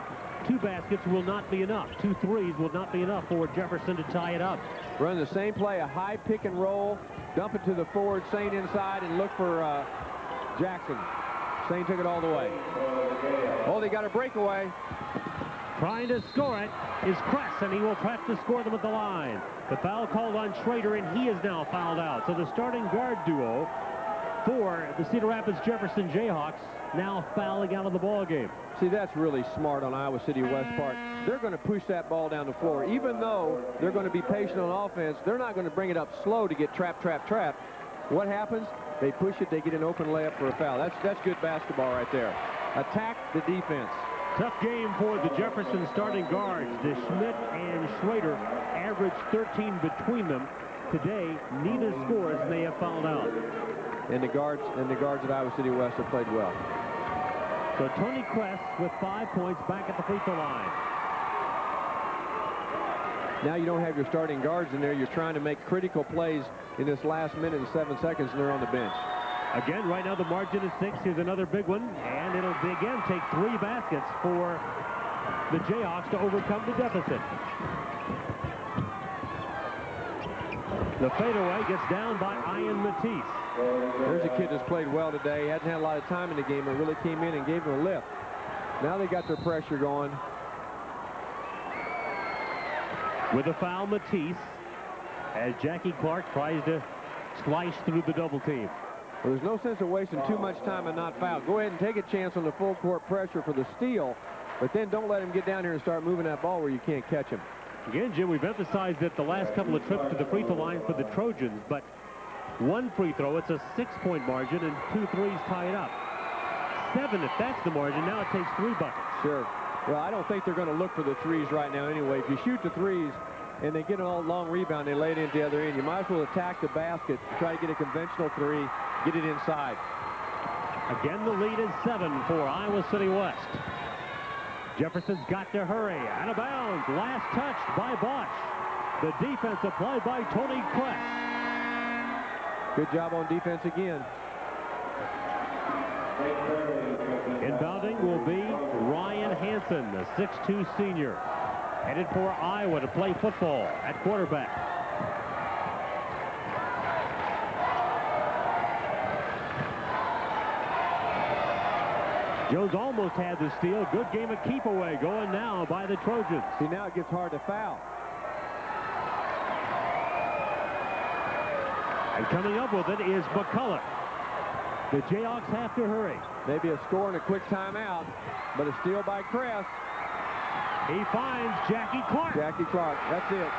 2 baskets will not be enough. 2 threes will not be enough for Jefferson to tie it up. Run the same play, a high pick and roll, dump it to the forward, Saint inside, and look for Jackson. Saint took it all the way. Oh, they got a breakaway. Trying to score it is Kress, and he will try to score them at the line. The foul called on Schrader, and he is now fouled out. So the starting guard duo for the Cedar Rapids Jefferson Jayhawks now fouling out of the ball game. See, that's really smart on Iowa City West part. They're going to push that ball down the floor. Even though they're going to be patient on offense, they're not going to bring it up slow to get trapped. What happens? They push it, they get an open layup for a foul. That's good basketball right there. Attack the defense. Tough game for the Jefferson starting guards. DeSchmidt and Schrader averaged 13 between them. Today, neither scores, and they have fouled out. And the guards at Iowa City West have played well. So Tony Kress with 5 points back at the free throw line. Now you don't have your starting guards in there. You're trying to make critical plays in this last minute and 7 seconds, and they're on the bench. Again, right now the margin is 6. Here's another big one, and it'll again take 3 baskets for the Jayhawks to overcome the deficit. The fadeaway gets down by Ian Matisse. There's a kid that's played well today. He hasn't had a lot of time in the game, but really came in and gave him a lift. Now they got their pressure going. With a foul, Matisse, as Jackie Clark tries to slice through the double team. Well, there's no sense of wasting too much time and not foul. Go ahead and take a chance on the full court pressure for the steal, but then don't let him get down here and start moving that ball where you can't catch him. Again, Jim, we've emphasized that the last couple of trips to the free throw line for the Trojans, but 1 free throw, it's a 6-point margin, and 2 threes tie it up. 7 if that's the margin. Now it takes 3 buckets. Sure. Well, I don't think they're going to look for the threes right now anyway. If you shoot the threes and they get a long rebound, they lay it into the other end, you might as well attack the basket, try to get a conventional 3, get it inside. Again, the lead is 7 for Iowa City West. Jefferson's got to hurry. Out of bounds. Last touched by Bosch. The defense applied by Tony Kress. Good job on defense again. Inbounding will be Ryan Hansen, the 6'2 senior. Headed for Iowa to play football at quarterback. Jones almost had the steal. Good game of keep away going now by the Trojans. See, now it gets hard to foul. And coming up with it is McCullough. The Jayhawks have to hurry. Maybe a score and a quick timeout, but a steal by Kress. He finds Jackie Clark. Jackie Clark, that's it.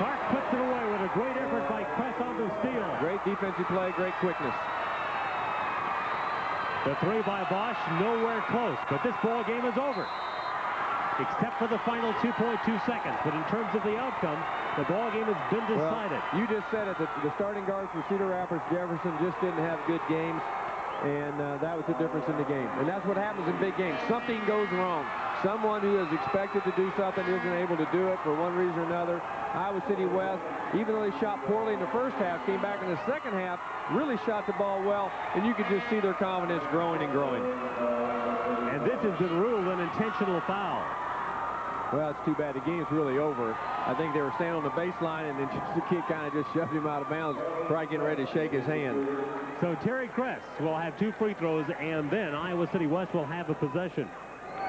Clark puts it away with a great effort by Kress on the steal. Great defensive play, great quickness. The 3 by Bosch, nowhere close, but this ball game is over. Except for the final 2.2 seconds. But in terms of the outcome, the ball game has been decided. Well, you just said it. The starting guards for Cedar Rapids Jefferson just didn't have good games, and that was the difference in the game. And that's what happens in big games. Something goes wrong. Someone who is expected to do something isn't able to do it for one reason or another. Iowa City West, even though they shot poorly in the first half, came back in the second half, really shot the ball well, and you could just see their confidence growing and growing. And this has been ruled an intentional foul. Well, it's too bad. The game's really over. I think they were standing on the baseline, and then the kid kind of just shoved him out of bounds, probably getting ready to shake his hand. So Terry Kress will have 2 free throws, and then Iowa City West will have a possession.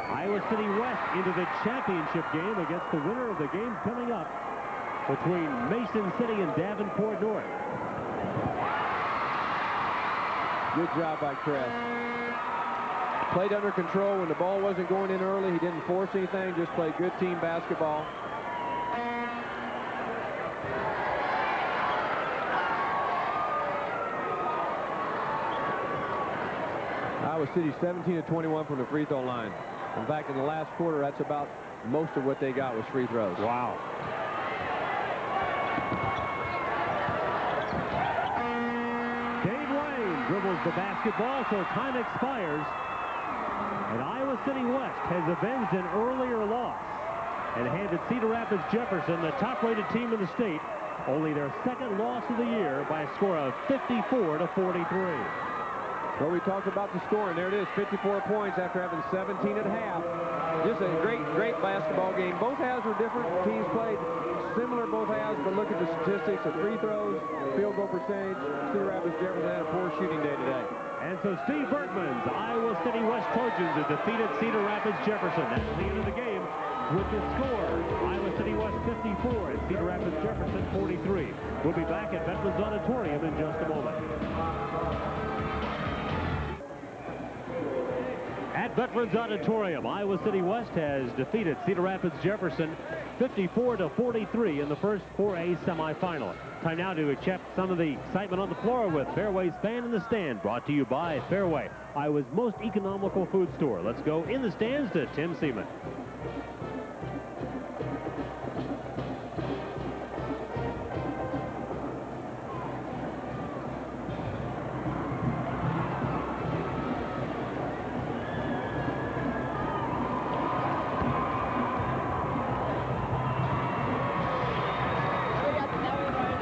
Iowa City West into the championship game against the winner of the game coming up between Mason City and Davenport North. Good job by Kress. Played under control when the ball wasn't going in early. He didn't force anything, just played good team basketball. Iowa City 17 of 21 from the free throw line. In fact, in the last quarter, that's about most of what they got was free throws. Wow. dribbles the basketball, so time expires. And Iowa City West has avenged an earlier loss and handed Cedar Rapids Jefferson, the top-rated team in the state, only their second loss of the year by a score of 54-43. Well, we talked about the score, and there it is, 54 points after having 17 at half. Just a great basketball game. Both halves were different. Teams played similar both halves, but look at the statistics of free throws, field goal percentage. Cedar Rapids Jefferson had a poor shooting day today. And so Steve Berkman's Iowa City West Trojans have defeated Cedar Rapids Jefferson. That's the end of the game with the score. Iowa City West 54 and Cedar Rapids Jefferson 43. We'll be back at Veterans Auditorium in just a moment. At Veterans Auditorium, Iowa City West has defeated Cedar Rapids Jefferson 54-43 in the first 4A semifinal. Time now to check some of the excitement on the floor with Fairway's Fan in the Stand, brought to you by Fairway, Iowa's most economical food store. Let's go in the stands to Tim Seaman.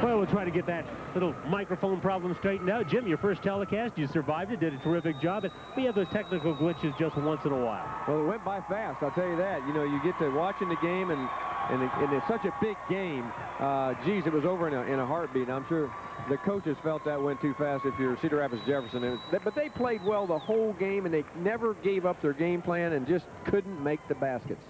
Well, we'll try to get that little microphone problem straightened out. Jim, your first telecast, you survived it, did a terrific job, but we have those technical glitches just once in a while. Well, it went by fast, I'll tell you that. You know, you get to watching the game, and it's such a big game. Geez, it was over in a heartbeat. I'm sure the coaches felt that went too fast if you're Cedar Rapids Jefferson. But they played well the whole game, and they never gave up their game plan and just couldn't make the baskets.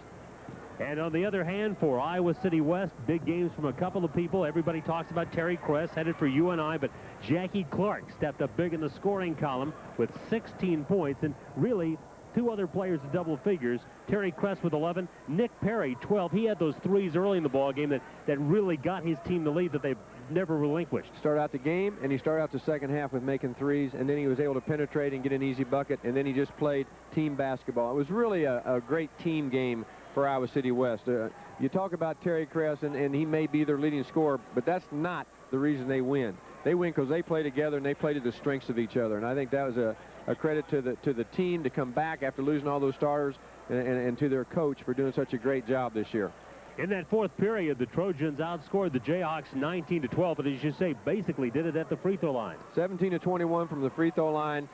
And on the other hand, for Iowa City West, big games from a couple of people. Everybody talks about Terry Kress, headed for UNI, but Jackie Clark stepped up big in the scoring column with 16 points, and really two other players in double figures. Terry Kress with 11, Nick Perry 12. He had those threes early in the ball game that really got his team the lead that they've never relinquished. Started out the game, and he started out the second half with making threes, and then he was able to penetrate and get an easy bucket, and then he just played team basketball. It was really a great team game for Iowa City West. You talk about Terry Kress, and he may be their leading scorer, but that's not the reason they win. They win because they play together and they play to the strengths of each other. And I think that was a credit to the team to come back after losing all those starters, and to their coach for doing such a great job this year. In that fourth period, the Trojans outscored the Jayhawks 19-12, but as you say, basically did it at the free throw line. 17-21 from the free throw line.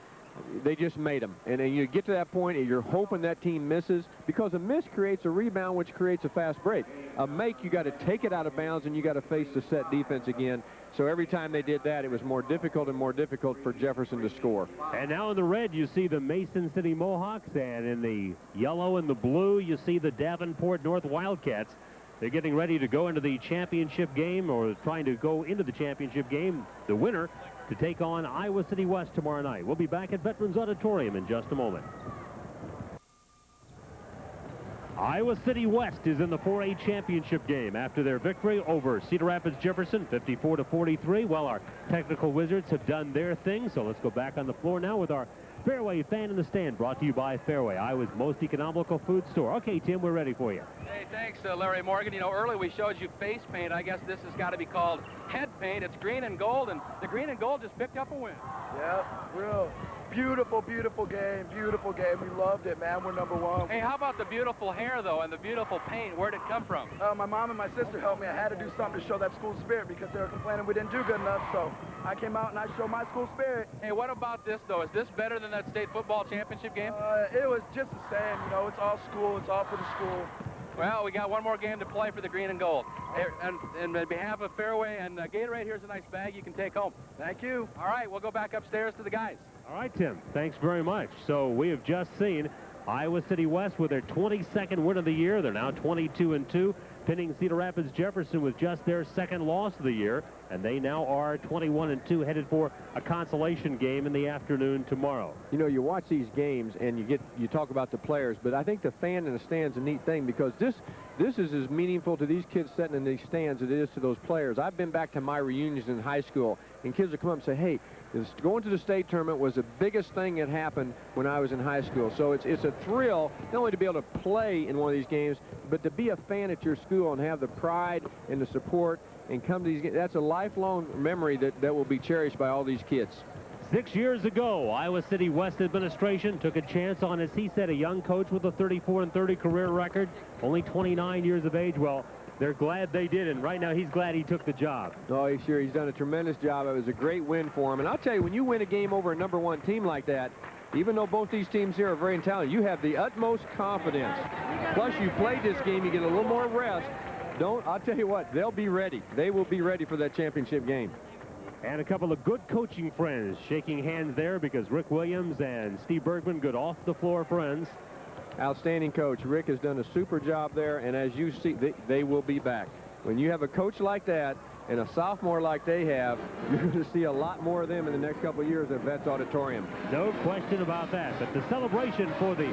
They just made them. And then you get to that point and you're hoping that team misses, because a miss creates a rebound, which creates a fast break. A make, you got to take it out of bounds and you got to face the set defense again. So every time they did that, it was more difficult and more difficult for Jefferson to score. And now in the red, you see the Mason City Mohawks, and in the yellow and the blue, you see the Davenport North Wildcats. They're getting ready to go into the championship game, or trying to go into the championship game, the winner, to take on Iowa City West tomorrow night. We'll be back at Veterans Auditorium in just a moment. Iowa City West is in the 4A championship game after their victory over Cedar Rapids Jefferson 54-43. Well, our technical wizards have done their thing, so let's go back on the floor now with our Fairway Fan in the Stand, brought to you by Fairway, Iowa's most economical food store. Okay, Tim, we're ready for you. Hey, thanks, Larry Morgan. You know, earlier we showed you face paint. I guess this has got to be called head paint. It's green and gold, and the green and gold just picked up a win. Yeah, real beautiful game. We loved it, man. We're number one. Hey, how about the beautiful hair, though, and the beautiful paint? Where'd it come from? My mom and my sister helped me. I had to do something to show that school spirit because they were complaining we didn't do good enough, so I came out and I showed my school spirit. Hey, what about this, though? Is this better than that state football championship game? It was just the same. You know, it's all school. It's all for the school. Well, we got one more game to play for the green and gold. And on behalf of Fairway and Gatorade, here's a nice bag you can take home. Thank you. All right, we'll go back upstairs to the guys. All right, Tim, thanks very much. So we have just seen Iowa City West with their 22nd win of the year. They're now 22-2, pinning Cedar Rapids Jefferson with just their second loss of the year, and they now are 21-2, headed for a consolation game in the afternoon tomorrow. You know, you watch these games and you talk about the players, but I think the fan in the stand's a neat thing, because this is as meaningful to these kids sitting in these stands as it is to those players. I've been back to my reunions in high school, and kids will come up and say, hey, going to the state tournament was the biggest thing that happened when I was in high school. So it's a thrill not only to be able to play in one of these games, but to be a fan at your school and have the pride and the support and come to these games. That's a lifelong memory that will be cherished by all these kids. 6 years ago, Iowa City West administration took a chance on, as he said, a young coach with a 34-30 career record, only 29 years of age. Well, they're glad they did, and right now he's glad he took the job. Oh, he's done a tremendous job. It was a great win for him. And I'll tell you, when you win a game over a #1 team like that, even though both these teams here are very talented, you have the utmost confidence. Plus, you played this game, you get a little more rest. I'll tell you what, they'll be ready. They will be ready for that championship game. And a couple of good coaching friends shaking hands there, because Rick Williams and Steve Bergman, good off-the-floor friends. Outstanding coach. Rick has done a super job there, and as you see, they will be back. When you have a coach like that and a sophomore like they have, you're going to see a lot more of them in the next couple of years at Vets Auditorium. No question about that. But the celebration for the